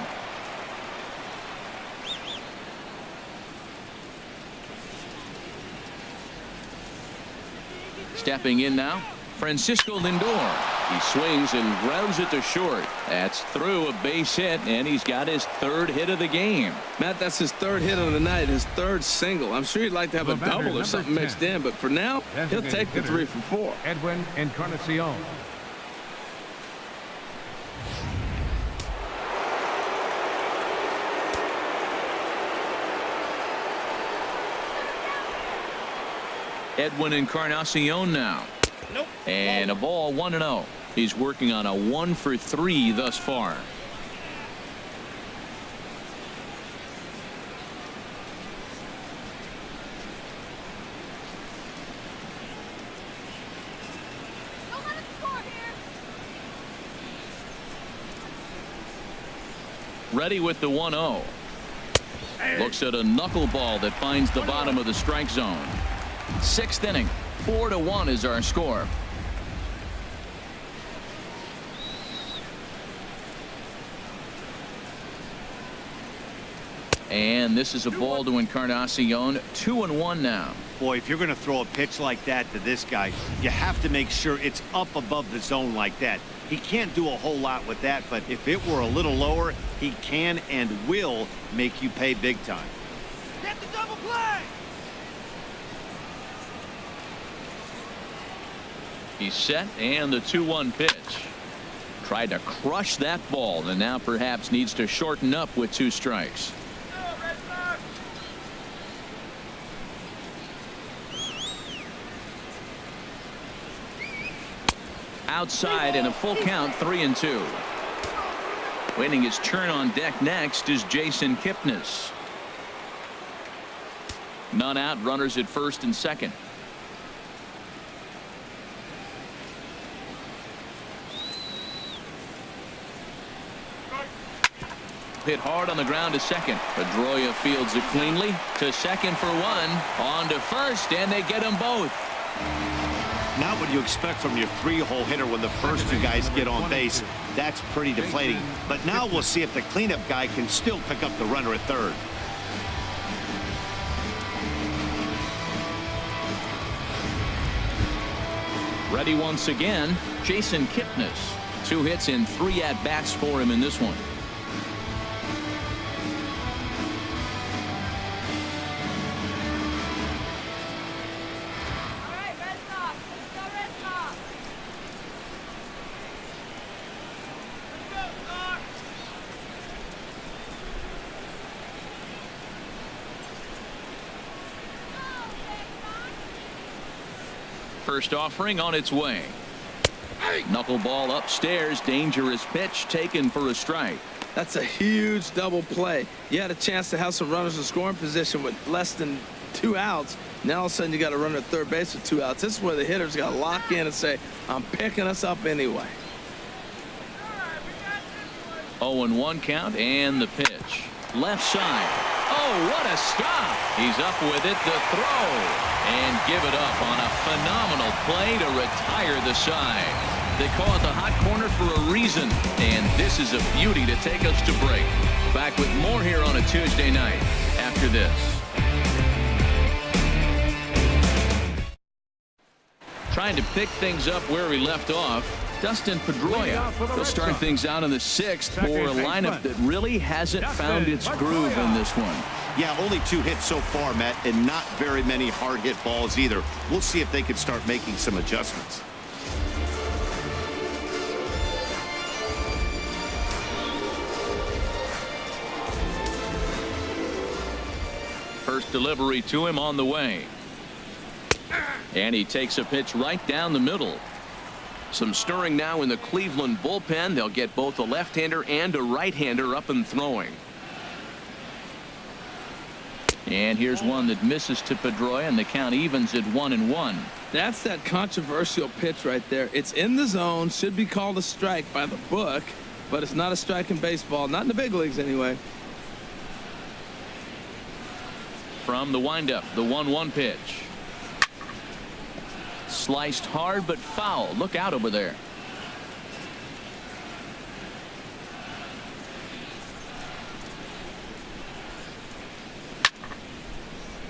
Stepping in now, Francisco Lindor. He swings and grounds it to short. That's through a base hit, and he's got his third hit of the game. Matt, that's his third hit of the night, his third single. I'm sure he'd like to have a double or something mixed in, but for now, he'll take the 3 for 4. Edwin Encarnacion. Edwin Encarnacion now. Nope. And a ball 1-0. He's working on a 1 for 3 thus far. Don't let him score here. Ready with the 1-0. Looks at a knuckleball that finds the bottom of the strike zone. 6th inning. 4-1 is our score. And this is a ball to Encarnacion. 2-1 now. Boy, if you're going to throw a pitch like that to this guy, you have to make sure it's up above the zone like that. He can't do a whole lot with that, but if it were a little lower, he can and will make you pay big time. Get the double play. He's set, and the 2-1 pitch. Tried to crush that ball, and now perhaps needs to shorten up with 2 strikes. Outside and a full count, 3-2. Waiting his turn on deck next is Jason Kipnis. None out, runners at first and second. Hit hard on the ground to second. Pedroia fields it cleanly to second for 1. On to first, and they get them both. Not what you expect from your 3-hole hitter when the first 2 guys get on base. That's pretty deflating. But now we'll see if the cleanup guy can still pick up the runner at third. Ready once again, Jason Kipnis. 2 hits and 3 at-bats for him in this one. All right, Red Sox. Let's go, Red Sox. Let's go, Sox. First offering on its way. Knuckleball upstairs. Dangerous pitch taken for a strike. That's a huge double play. You had a chance to have some runners in scoring position with less than 2 outs. Now all of a sudden you got a runner at third base with 2 outs. This is where the hitters got to lock in and say, I'm picking us up anyway. 0-1 count, and the pitch. Left side. Oh, what a stop. He's up with it to throw. And give it up on a phenomenal play to retire the side. They call it the hot corner for a reason. And this is a beauty to take us to break. Back with more here on a Tuesday night after this. Trying to pick things up where we left off. Dustin Pedroia will start things out in the 6th for a lineup that really hasn't found its groove in this one. Yeah, only 2 hits so far, Matt, and not very many hard hit balls either. We'll see if they can start making some adjustments. First delivery to him on the way. And he takes a pitch right down the middle. Some stirring now in the Cleveland bullpen. They'll get both a left-hander and a right-hander up and throwing. And here's one that misses to Pedroia, and the count evens at 1-1. That's that controversial pitch right there. It's in the zone, should be called a strike by the book, but it's not a strike in baseball, not in the big leagues anyway. From the windup, the 1-1 pitch. Sliced hard but foul. Look out over there.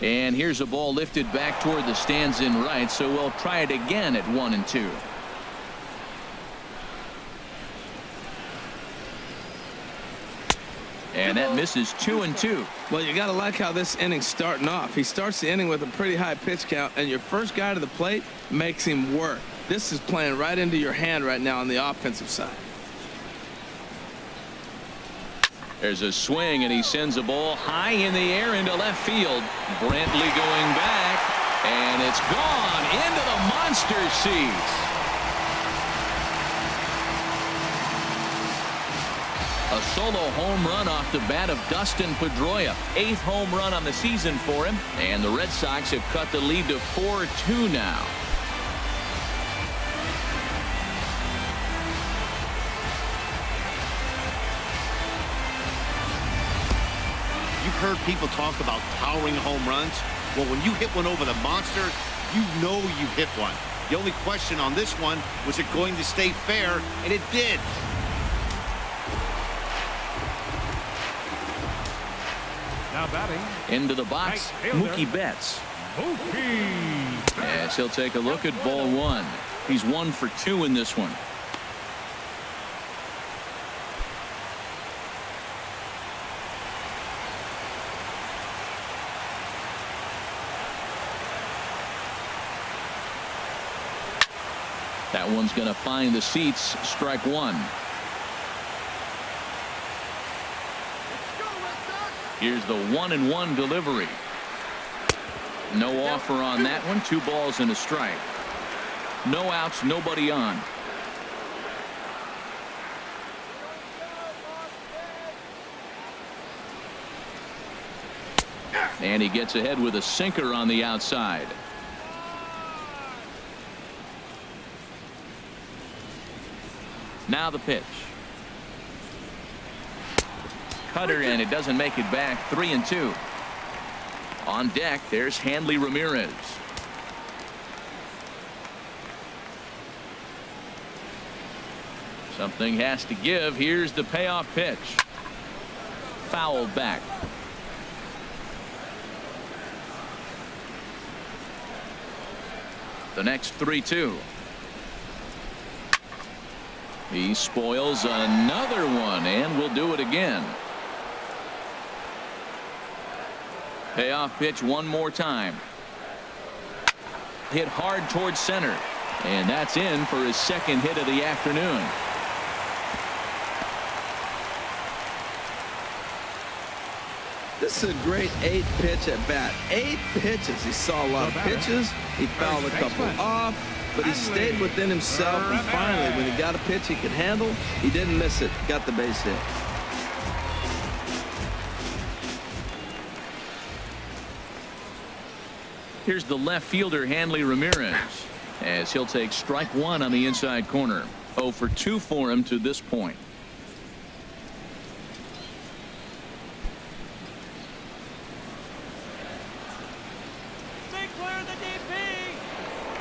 And here's a ball lifted back toward the stands in right, so we'll try it again at 1-2. And that misses 2-2. Well, you got to like how this inning's starting off. He starts the inning with a pretty high pitch count, and your first guy to the plate makes him work. This is playing right into your hand right now on the offensive side. There's a swing, and he sends a ball high in the air into left field. Brantley going back, and it's gone into the monster seats. A solo home run off the bat of Dustin Pedroia. 8th home run on the season for him, and the Red Sox have cut the lead to 4-2 now. You've heard people talk about towering home runs. Well, when you hit one over the monster, you know you hit one. The only question on this one, was it going to stay fair? And it did. Now batting. Into the box, Right fielder. Mookie Betts. Mookie. Yes, he'll take a look at ball one. He's 1 for 2 in this one. That one's going to find the seats. Strike one. Here's the 1-1 delivery. No offer on that one. 2 balls and a strike. No outs, nobody on. And he gets ahead with a sinker on the outside. Now the pitch. Cutter, and it doesn't make it back. 3-2. On deck, there's Hanley Ramirez. Something has to give. Here's the payoff pitch. Foul back. The next 3-2. He spoils another one, and will do it again. Payoff pitch one more time. Hit hard towards center, and that's in for his second hit of the afternoon. This is a great 8th pitch at bat. 8 pitches. He saw a lot of pitches. He fouled a couple off, but he stayed within himself, and finally, when he got a pitch he could handle, he didn't miss it. Got the base hit. Here's the left fielder, Hanley Ramirez, as he'll take strike one on the inside corner. 0 for 2 for him to this point.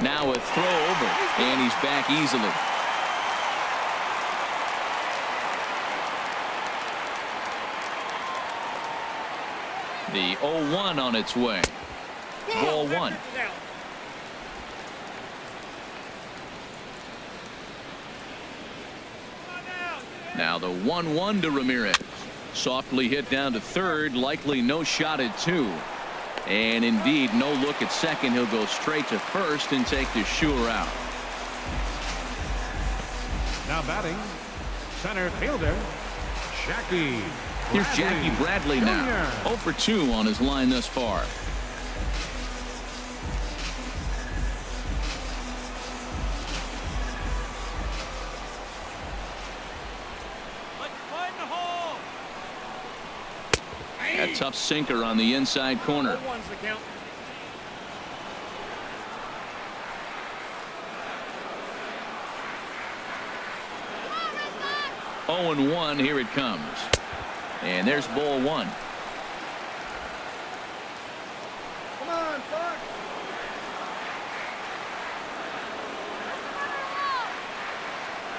Now a throw over, and he's back easily. The 0-1 on its way. Ball one. Now the 1-1 to Ramirez. Softly hit down to third, likely no shot at 2. And indeed, no look at second. He'll go straight to first and take the sure out. Now batting, center fielder, Jackie. Here's Jackie Bradley now. 0 for 2 on his line thus far. Tough sinker on the inside corner. 0-1, here it comes. And there's ball one. Come on, fuck.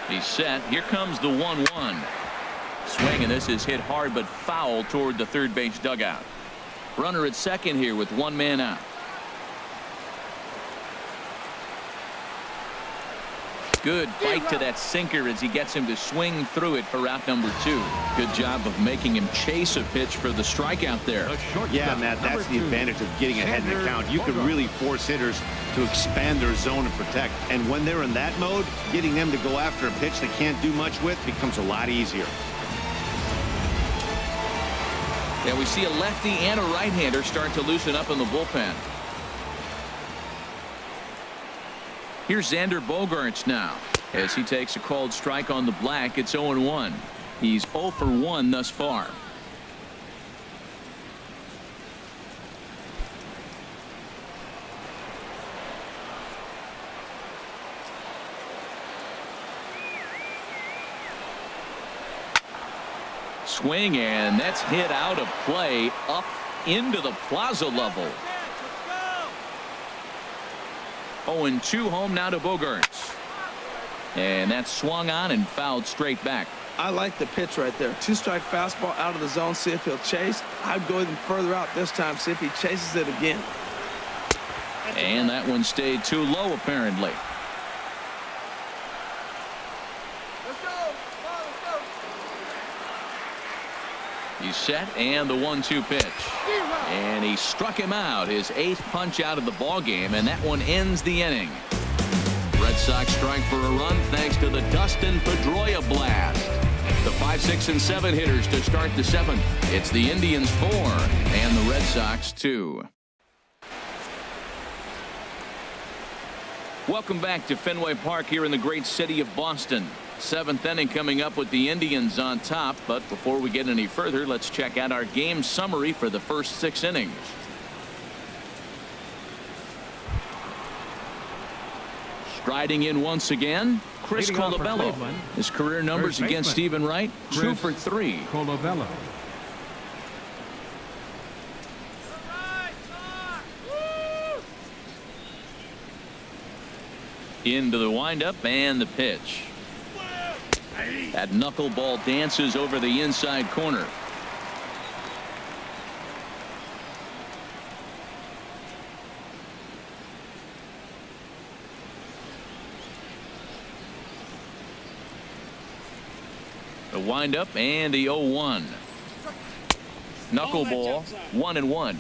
He's set. Here comes the 1-1. Swing, and this is hit hard but foul toward the third base dugout. Runner at second here with one man out. Good bite to that sinker as he gets him to swing through it for out number 2. Good job of making him chase a pitch for the strikeout there. Yeah, Matt, that's the advantage of getting ahead in the count. You can really force hitters to expand their zone and protect. And when they're in that mode, getting them to go after a pitch they can't do much with becomes a lot easier. Yeah, we see a lefty and a right-hander start to loosen up in the bullpen. Here's Xander Bogaerts now as he takes a called strike on the black. It's 0-1. He's 0 for 1 thus far. Swing, and that's hit out of play up into the plaza level. 0-2 home now to Bogaerts. And that's swung on and fouled straight back. I like the pitch right there. 2-strike fastball out of the zone. See if he'll chase. I'd go even further out this time. See if he chases it again. And that one stayed too low apparently. Let's go. Come on, let's go. He's set, and the 1-2 pitch. And he struck him out, his 8th punch out of the ball game, and that one ends the inning. Red Sox strike for a run thanks to the Dustin Pedroia blast. The 5, 6, and 7 hitters to start the 7th. It's the Indians 4 and the Red Sox 2. Welcome back to Fenway Park here in the great city of Boston. 7th inning coming up with the Indians on top. But before we get any further, let's check out our game summary for the first 6 innings. Striding in once again, Chris Colabello. His career numbers against Stephen Wright, 2 for 3. Colabello. Into the windup and the pitch. That knuckleball dances over the inside corner. The windup and the 0-1. Knuckleball, 1-1.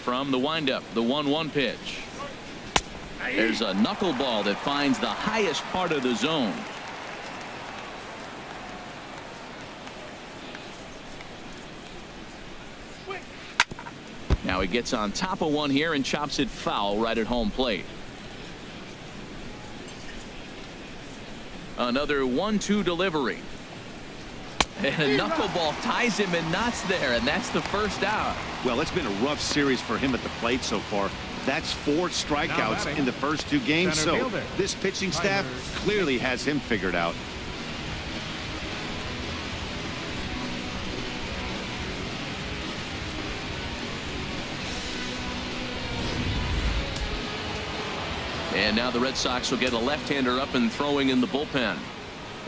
From the windup, the 1-1 pitch. There's a knuckleball that finds the highest part of the zone. Now he gets on top of one here and chops it foul right at home plate. Another 1-2 delivery. And a knuckleball ties him in knots there, and that's the first out. Well, it's been a rough series for him at the plate so far. That's 4 strikeouts in the first 2 games, so this pitching staff clearly has him figured out. And now the Red Sox will get a left-hander up and throwing in the bullpen.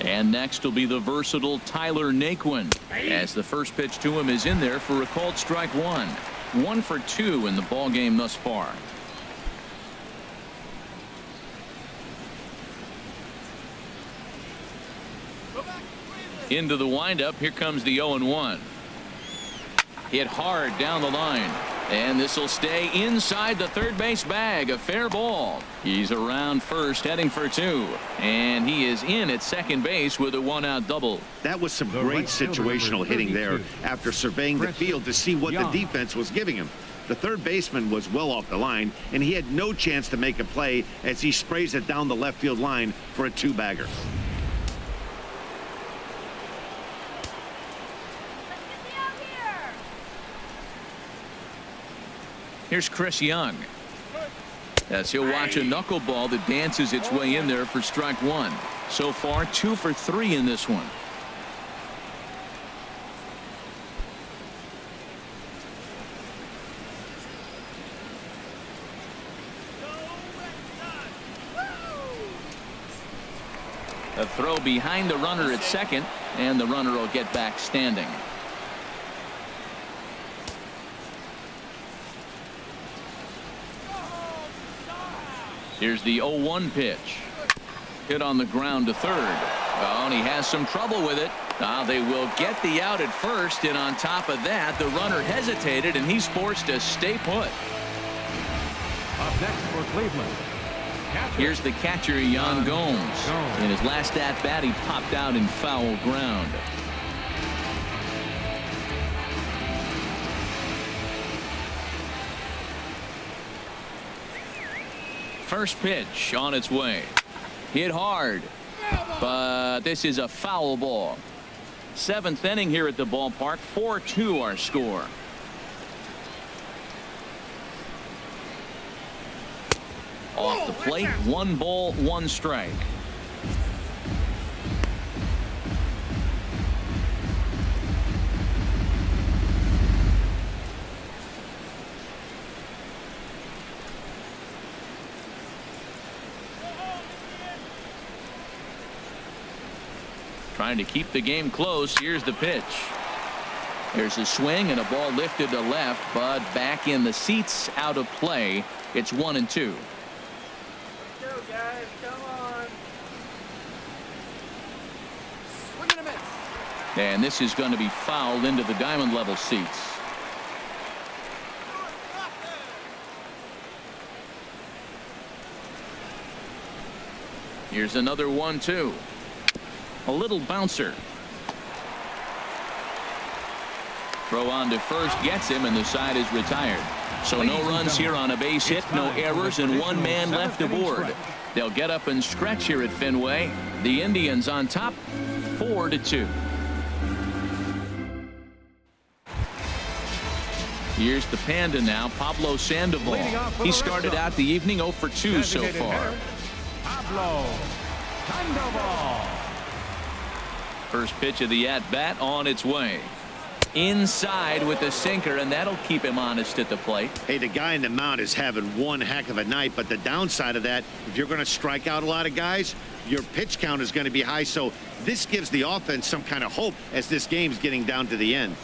And next will be the versatile Tyler Naquin, as the first pitch to him is in there for a called strike 1. 1 for 2 in the ball game thus far. Into the windup. Here comes the 0-1. Hit hard down the line. And this will stay inside the third base bag. A fair ball. He's around first, heading for 2. And he is in at second base with a 1-out double. That was some great situational hitting there after surveying the field to see what the defense was giving him. The third baseman was well off the line, and he had no chance to make a play as he sprays it down the left field line for a 2-bagger. Here's Chris Young. As he'll watch a knuckleball that dances its way in there for strike one. So far 2 for 3 in this one. A throw behind the runner at second, and the runner will get back standing. Here's the 0-1 pitch. Hit on the ground to third. Oh, and he has some trouble with it. Now they will get the out at first, and on top of that, the runner hesitated, and he's forced to stay put. Up next for Cleveland. Here's the catcher, Yan Gomes. In his last at-bat, he popped out in foul ground. First pitch on its way. Hit hard, but this is a foul ball. 7th inning here at the ballpark. 4-2 our score. Off the plate, 1 ball, 1 strike. Trying to keep the game close. Here's the pitch. There's a swing and a ball lifted to left, but back in the seats, out of play. It's 1-2. Go, guys. Come on. Swing and a miss. And this is going to be fouled into the diamond level seats. Here's another 1-2. A little bouncer. Throw on to first gets him, and the side is retired. So no runs here on a base hit, no errors, and 1 man left aboard. They'll get up and stretch here at Fenway. The Indians on top, 4-2. Here's the Panda now, Pablo Sandoval. He started out the evening 0 for 2 so far. Pablo Sandoval. First pitch of the at-bat on its way. Inside with the sinker, and that'll keep him honest at the plate. Hey, the guy in the mound is having one heck of a night, but the downside of that, if you're going to strike out a lot of guys, your pitch count is going to be high. So this gives the offense some kind of hope as this game's getting down to the end.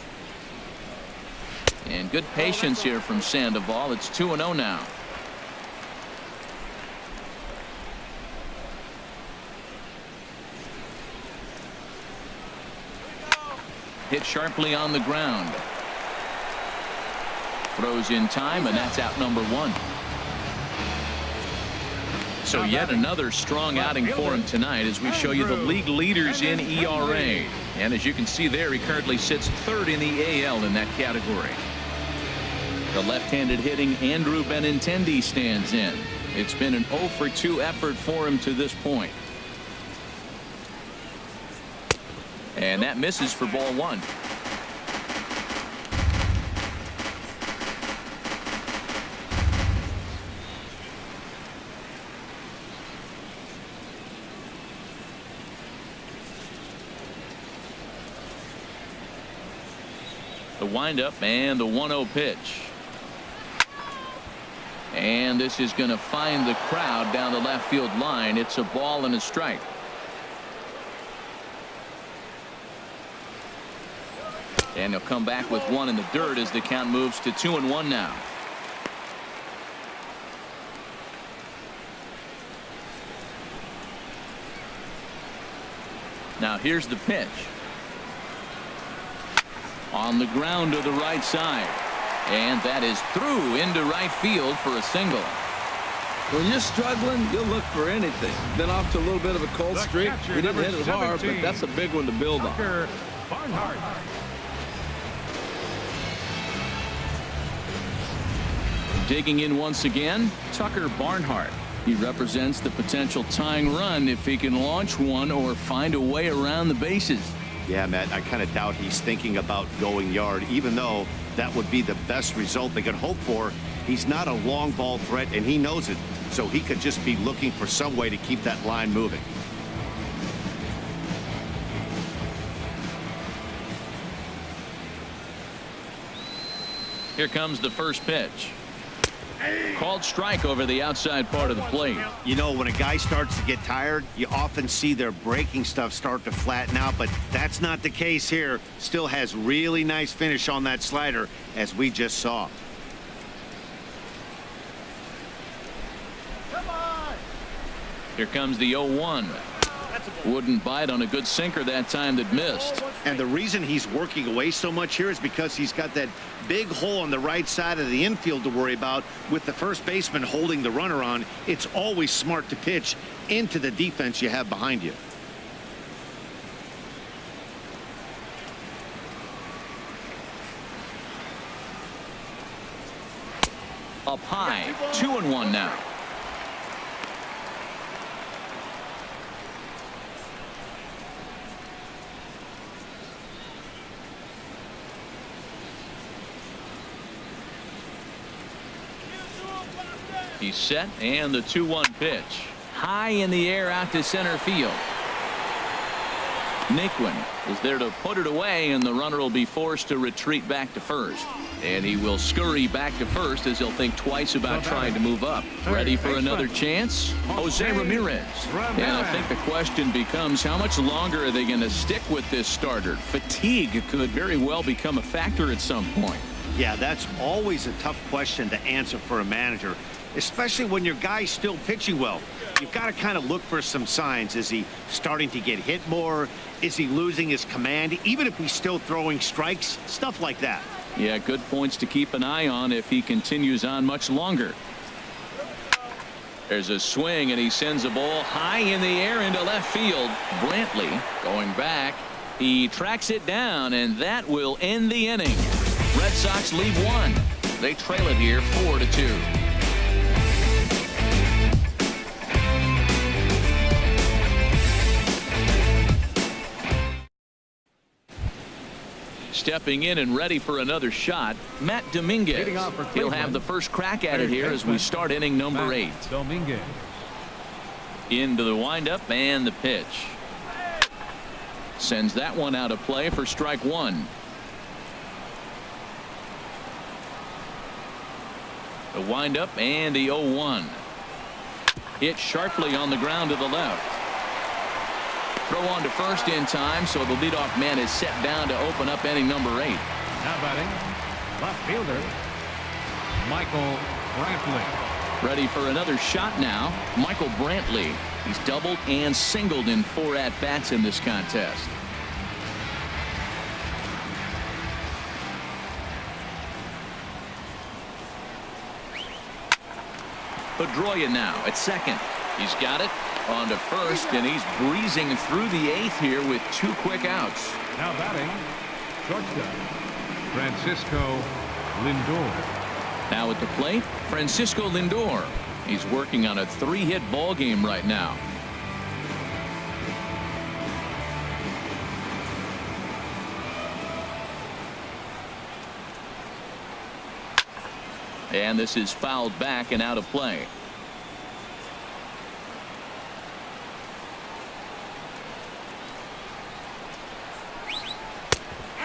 And good patience here from Sandoval. It's 2-0 now. Hit sharply on the ground. Throws in time, and that's out number 1. So yet another strong outing for him tonight as we show you the league leaders in ERA. And as you can see there, he currently sits 3rd in the AL in that category. The left-handed hitting Andrew Benintendi stands in. It's been an 0 for 2 effort for him to this point. And that misses for ball 1. The windup and the 1-0 pitch. And this is going to find the crowd down the left field line. It's a ball and a strike. And he'll come back with 1 in the dirt as the count moves to 2-1 now. Now here's the pitch. On the ground to the right side. And that is through into right field for a single. When you're struggling, you'll look for anything. Been off to a little bit of a cold streak. We didn't hit it hard, but that's a big one to build on. Barnhart. Digging in once again, Tucker Barnhart. He represents the potential tying run if he can launch one or find a way around the bases. Yeah, Matt, I kind of doubt he's thinking about going yard, even though that would be the best result they could hope for. He's not a long ball threat, and he knows it, so he could just be looking for some way to keep that line moving. Here comes the first pitch. Called strike over the outside part of the plate. You know, when a guy starts to get tired, you often see their breaking stuff start to flatten out, but that's not the case here. Still has really nice finish on that slider, as we just saw. Here comes the 0-1. Wouldn't bite on a good sinker that time that missed. And the reason he's working away so much here is because he's got that big hole on the right side of the infield to worry about. With the first baseman holding the runner on, it's always smart to pitch into the defense you have behind you. Up high, 2-1 now. He's set, and the 2-1 pitch. High in the air out to center field. Naquin is there to put it away, and the runner will be forced to retreat back to first. And he will scurry back to first as he'll think twice about trying to move up. Ready for another chance? Jose Ramirez. And I think the question becomes, how much longer are they going to stick with this starter? Fatigue could very well become a factor at some point. Yeah, that's always a tough question to answer for a manager, especially when your guy's still pitching well. You've got to kind of look for some signs. Is he starting to get hit more? Is he losing his command? Even if he's still throwing strikes, stuff like that. Yeah, good points to keep an eye on if he continues on much longer. There's a swing, and he sends a ball high in the air into left field. Brantley going back. He tracks it down, and that will end the inning. Red Sox lead one. They trail it here 4-2. Stepping in and ready for another shot, Matt Dominguez. He'll have the first crack at it here as we start inning number 8. Dominguez. Into the windup and the pitch. Sends that one out of play for strike one. The windup and the 0-1. Hit sharply on the ground to the left. Throw on to first in time, so the leadoff man is set down to open up inning number 8. Now batting, left fielder, Michael Brantley. Ready for another shot now. Michael Brantley. He's doubled and singled in 4 at-bats in this contest. Pedroia now at second. He's got it on to first, and he's breezing through the 8th here with 2 quick outs. Now batting, shortstop, Francisco Lindor. Now at the plate, Francisco Lindor. He's working on a 3-hit ball game right now. And this is fouled back and out of play.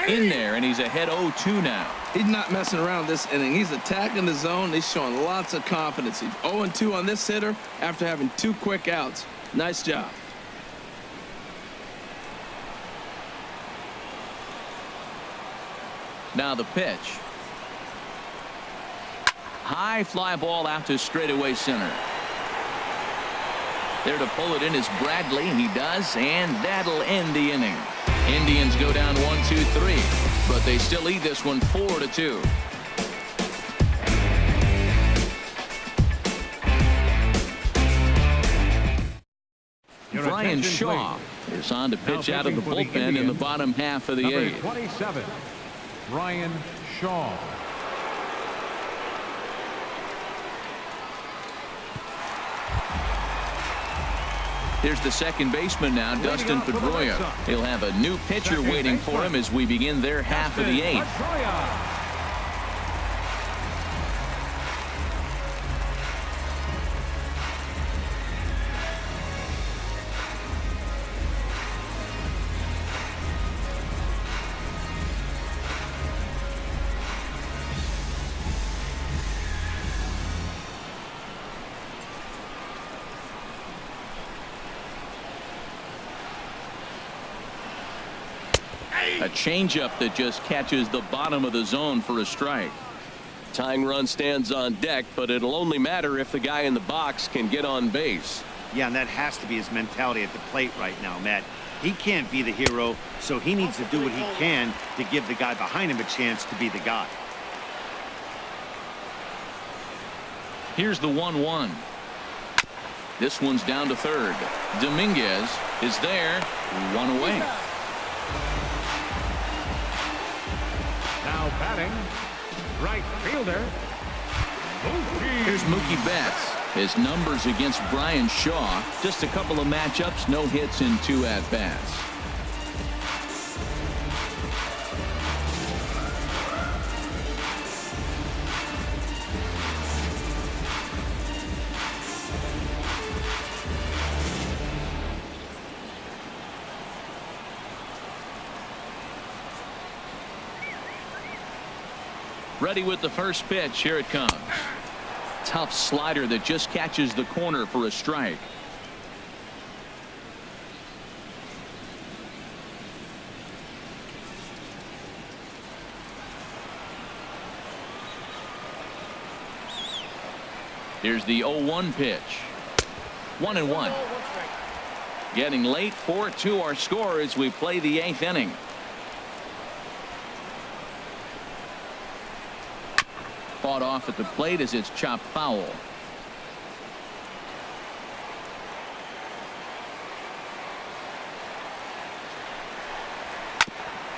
In there, and he's ahead 0-2 now. He's not messing around this inning. He's attacking the zone. He's showing lots of confidence. He's 0-2 on this hitter after having 2 quick outs. Nice job. Now the pitch. High fly ball out to straightaway center. There to pull it in is Bradley. He does, and that'll end the inning. Indians go down 1-2-3, but they still lead this one 4-2. Brian Shaw is on to pitch out of the bullpen in the bottom half of the 8th. 27, Brian Shaw. Here's the second baseman now, Dustin Pedroia. He'll have a new pitcher waiting for him as we begin their half of the 8th. A changeup that just catches the bottom of the zone for a strike. Tying run stands on deck, but it'll only matter if the guy in the box can get on base. Yeah, and that has to be his mentality at the plate right now, Matt. He can't be the hero, so he needs to do what he can to give the guy behind him a chance to be the guy. Here's the 1-1. This one's down to third. Dominguez is there, one away. Now batting, right fielder, Mookie. Here's Mookie Betts. His numbers against Brian Shaw, just a couple of matchups, no hits in 2 at-bats. Ready with the first pitch. Here it comes. Tough slider that just catches the corner for a strike. Here's the 0-1 pitch. 1-1. Getting late. 4-2 our score as we play the 8th inning. Fought off at the plate as it's chopped foul.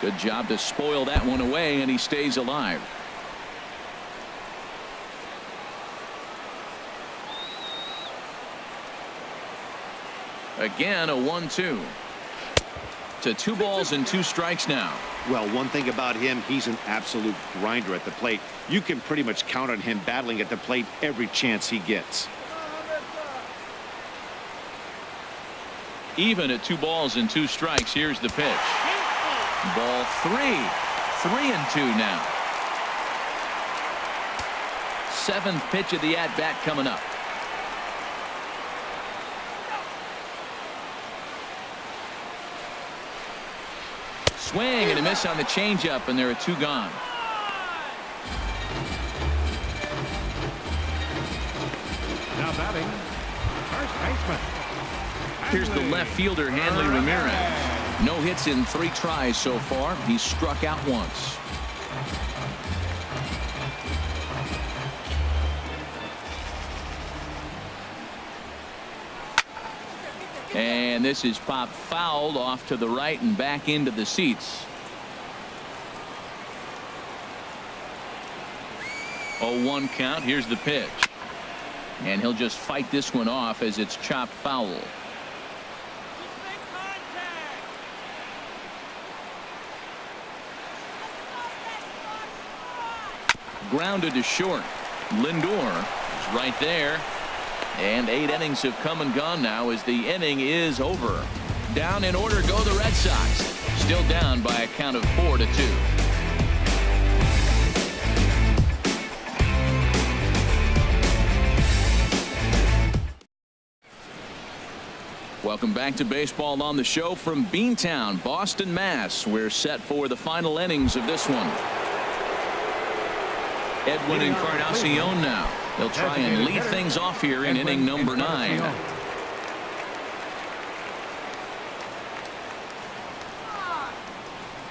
Good job to spoil that one away, and he stays alive. Again, a 1-2. To 2 balls and 2 strikes now. Well, one thing about him, he's an absolute grinder at the plate. You can pretty much count on him battling at the plate every chance he gets. Even at 2 balls and 2 strikes. Here's the pitch. Ball 3. 3-2 now. 7th pitch of the at-bat coming up. Swing and a miss on the changeup, and there are 2 gone. Now batting, first baseman. Here's the left fielder, Hanley Ramirez. No hits in 3 tries so far. He's struck out once. And this is popped fouled off to the right and back into the seats. 0-1 count. Here's the pitch. And he'll just fight this one off as it's chopped foul. Grounded to short. Lindor is right there. And 8 innings have come and gone now as the inning is over. Down in order go the Red Sox. Still down by a count of 4-2. Welcome back to Baseball on the Show from Beantown, Boston, Mass. We're set for the final innings of this one. Edwin Encarnacion now. They'll try and lead things off here in inning number 9.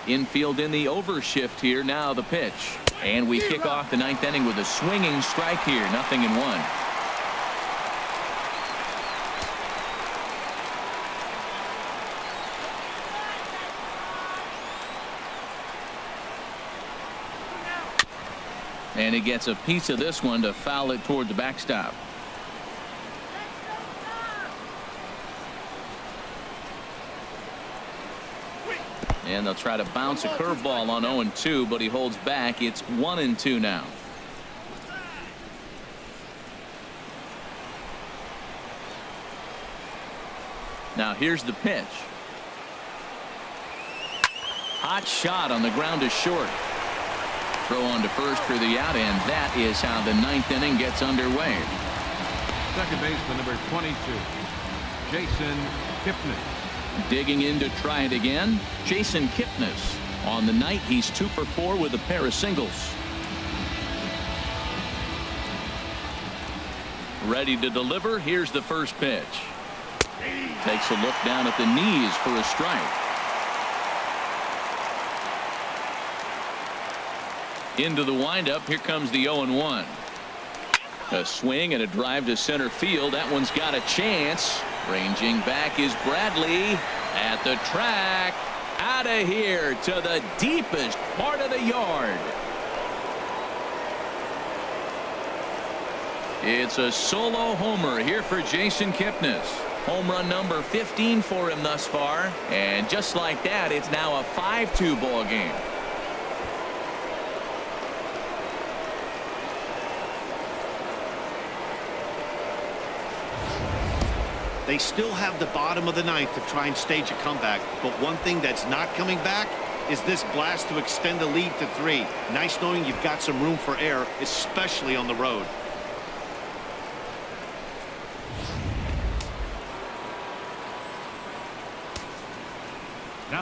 Infield in the overshift here. Now the pitch. And we kick off the 9th inning with a swinging strike here. 0-1. And he gets a piece of this one to foul it toward the backstop. And they'll try to bounce a curveball on 0-2, but he holds back. It's 1-2 now. Now here's the pitch. Hot shot on the ground to short. Throw on to first for the out, and that is how the 9th inning gets underway. Second baseman number 22, Jason Kipnis. Digging in to try it again, Jason Kipnis. On the night, he's 2 for 4 with a pair of singles. Ready to deliver. Here's the first pitch. Takes a look down at the knees for a strike. Into the windup. Here comes the 0-1. A swing and a drive to center field. That one's got a chance. Ranging back is Bradley at the track. Out of here to the deepest part of the yard. It's a solo homer here for Jason Kipnis. Home run number 15 for him thus far. And just like that, it's now a 5-2 ball game. They still have the bottom of the ninth to try and stage a comeback, but one thing that's not coming back is this blast to extend the lead to 3. Nice knowing you've got some room for error, especially on the road.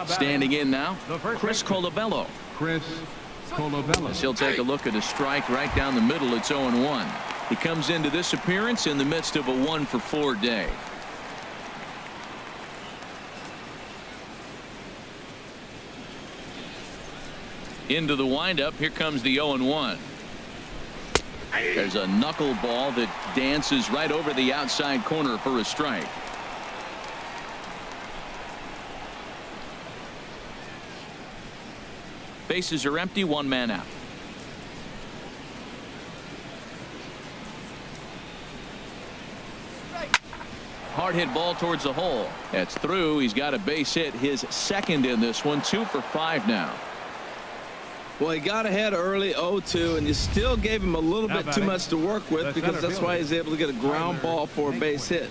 Standing in now, Chris Colabello. Chris Colabello. As he'll take a look at a strike right down the middle. It's 0-1. He comes into this appearance in the midst of a 1 for 4 day. Into the windup. Here comes the 0-1. There's a knuckleball that dances right over the outside corner for a strike. Bases are empty. 1 man out. Hard hit ball towards the hole. That's through. He's got a base hit, his second in this one. 2 for 5 now. Well, he got ahead early, 0-2, and you still gave him a little bit too much to work with because that's why he's able to get a ground ball for a base hit.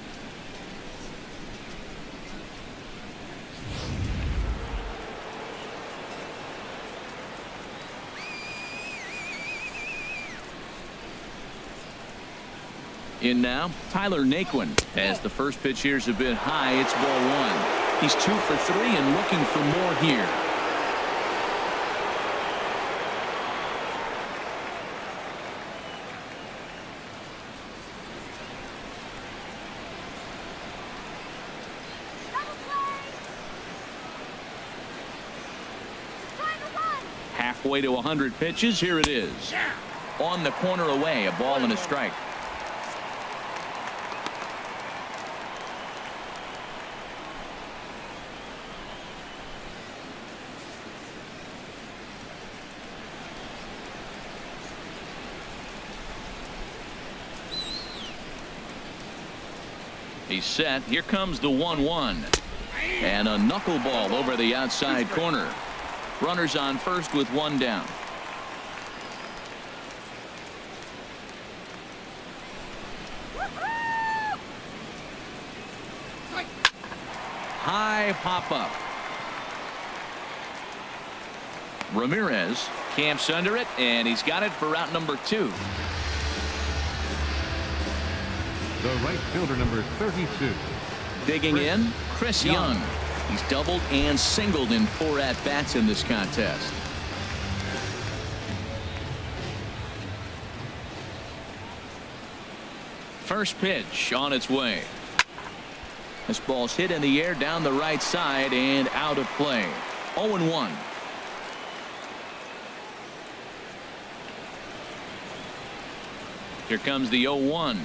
In now, Tyler Naquin. As the first pitch here is a bit high, it's ball 1. He's 2 for 3 and looking for more here. Halfway to 100 pitches. Here it is. On the corner away, a ball and a strike. He's set. Here comes the 1-1. And a knuckleball over the outside corner. Runners on first with 1 down. High pop up. Ramirez camps under it, and he's got it for out number 2. The right fielder, number 32. Digging in, Chris Young. He's doubled and singled in 4 at-bats in this contest. First pitch on its way. This ball's hit in the air down the right side and out of play. 0-1. Here comes the 0-1.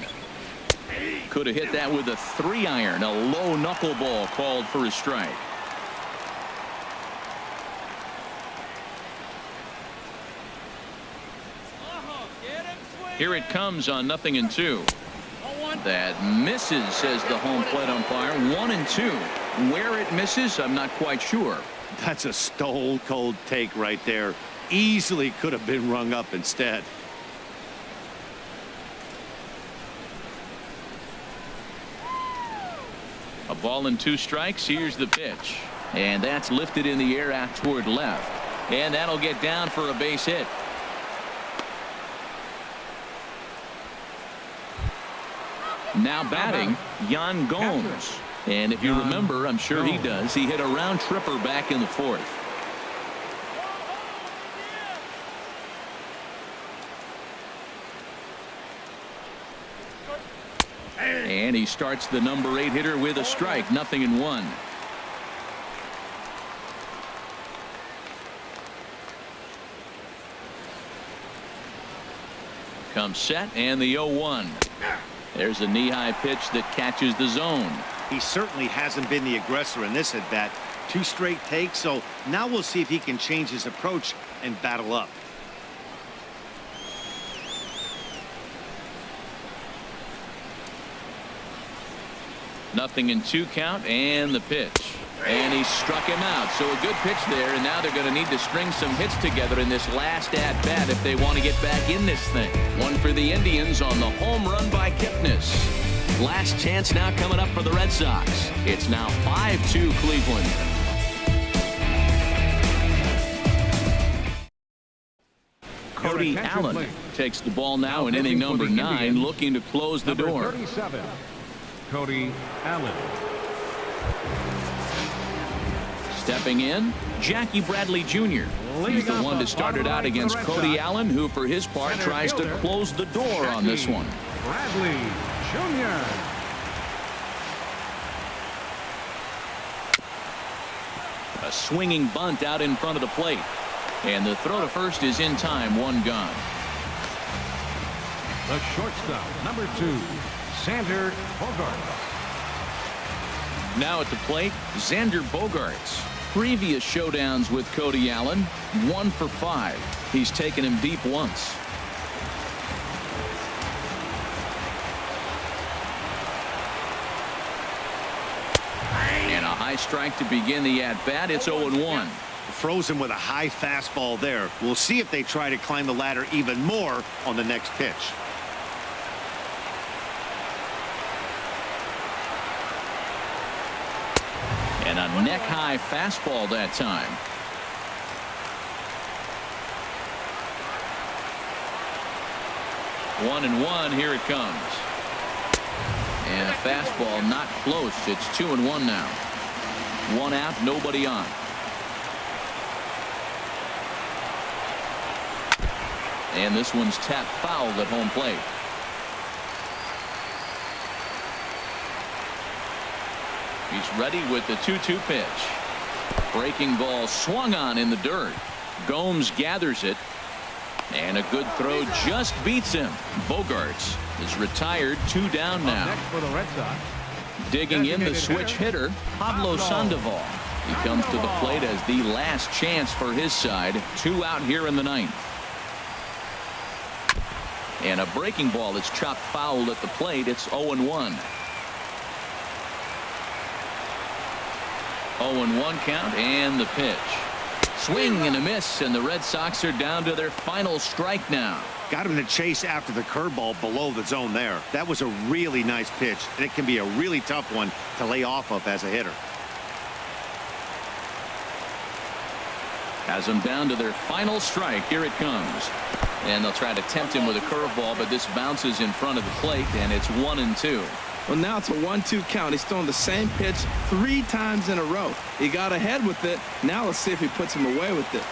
Could have hit that with a 3-iron. A low knuckleball called for a strike. Here it comes on 0-2. That misses, says the home plate umpire. 1-2. Where it misses, I'm not quite sure. That's a stone cold take right there. Easily could have been rung up instead. A ball and 2 strikes. Here's the pitch. And that's lifted in the air out toward left. And that'll get down for a base hit. Now batting, Yan Gomes. And if you remember, I'm sure he does, he hit a round tripper back in the 4th. And he starts the number 8 hitter with a strike. 0-1. Comes set and the 0-1. There's a knee-high pitch that catches the zone. He certainly hasn't been the aggressor in this at bat. 2 straight takes, so now we'll see if he can change his approach and battle up. Nothing in 2 count and the pitch. And he struck him out. So a good pitch there, and now they're going to need to string some hits together in this last at-bat if they want to get back in this thing. One for the Indians on the home run by Kipnis. Last chance now coming up for the Red Sox. It's now 5-2 Cleveland. Cody Allen takes the ball now in inning number 9, looking to close the door. 37, Cody Allen. Stepping in, Jackie Bradley Jr. He's the one to start it out against Cody Allen, who for his part tries to close the door on this one. Bradley Jr. A swinging bunt out in front of the plate. And the throw to first is in time. 1 gone. The shortstop, number 2, Xander Bogaerts. Now at the plate, Xander Bogaerts. Previous showdowns with Cody Allen, 1 for 5. He's taken him deep once. And a high strike to begin the at-bat. It's 0-1. Froze him with a high fastball there. We'll see if they try to climb the ladder even more on the next pitch. And a neck-high fastball that time. One and one. Here it comes. And a fastball not close. It's 2-1 now. 1 out, nobody on. And this one's tapped foul at home plate. He's ready with the 2-2 pitch. Breaking ball swung on in the dirt. Gomes gathers it. And a good throw just beats him. Bogaerts is retired. 2 down now. Next for the Red Sox. Digging in the switch hitter, Pablo Sandoval. He comes to the plate as the last chance for his side. 2 out here in the 9th. And a breaking ball that's chopped foul at the plate. It's 0-1. 0-1 count and the pitch. Swing and a miss, and the Red Sox are down to their final strike now. Got him to chase after the curveball below the zone there. That was a really nice pitch, and it can be a really tough one to lay off of as a hitter. Has them down to their final strike. Here it comes. And they'll try to tempt him with a curveball, but this bounces in front of the plate, and it's 1-2. Well, now it's a 1-2 count. He's throwing the same pitch 3 times in a row. He got ahead with it. Now let's see if he puts him away with it.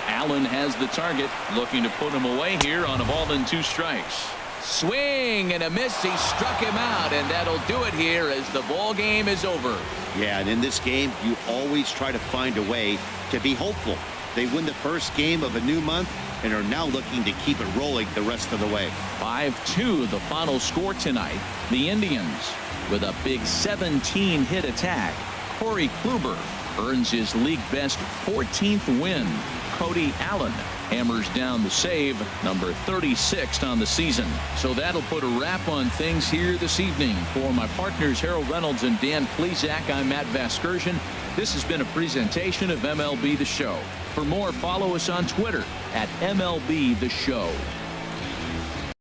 Allen has the target, looking to put him away here on a ball and 2 strikes. Swing and a miss. He struck him out, and that'll do it here as the ball game is over. Yeah, and in this game, you always try to find a way to be hopeful. They win the first game of a new month and are now looking to keep it rolling the rest of the way. 5-2 the final score tonight. The Indians with a big 17-hit attack. Corey Kluber earns his league best 14th win. Cody Allen hammers down the save, number 36 on the season. So that'll put a wrap on things here this evening. For my partners Harold Reynolds and Dan Plesac, I'm Matt Vasgersian. This has been a presentation of MLB The Show. For more, follow us on Twitter at MLB The Show.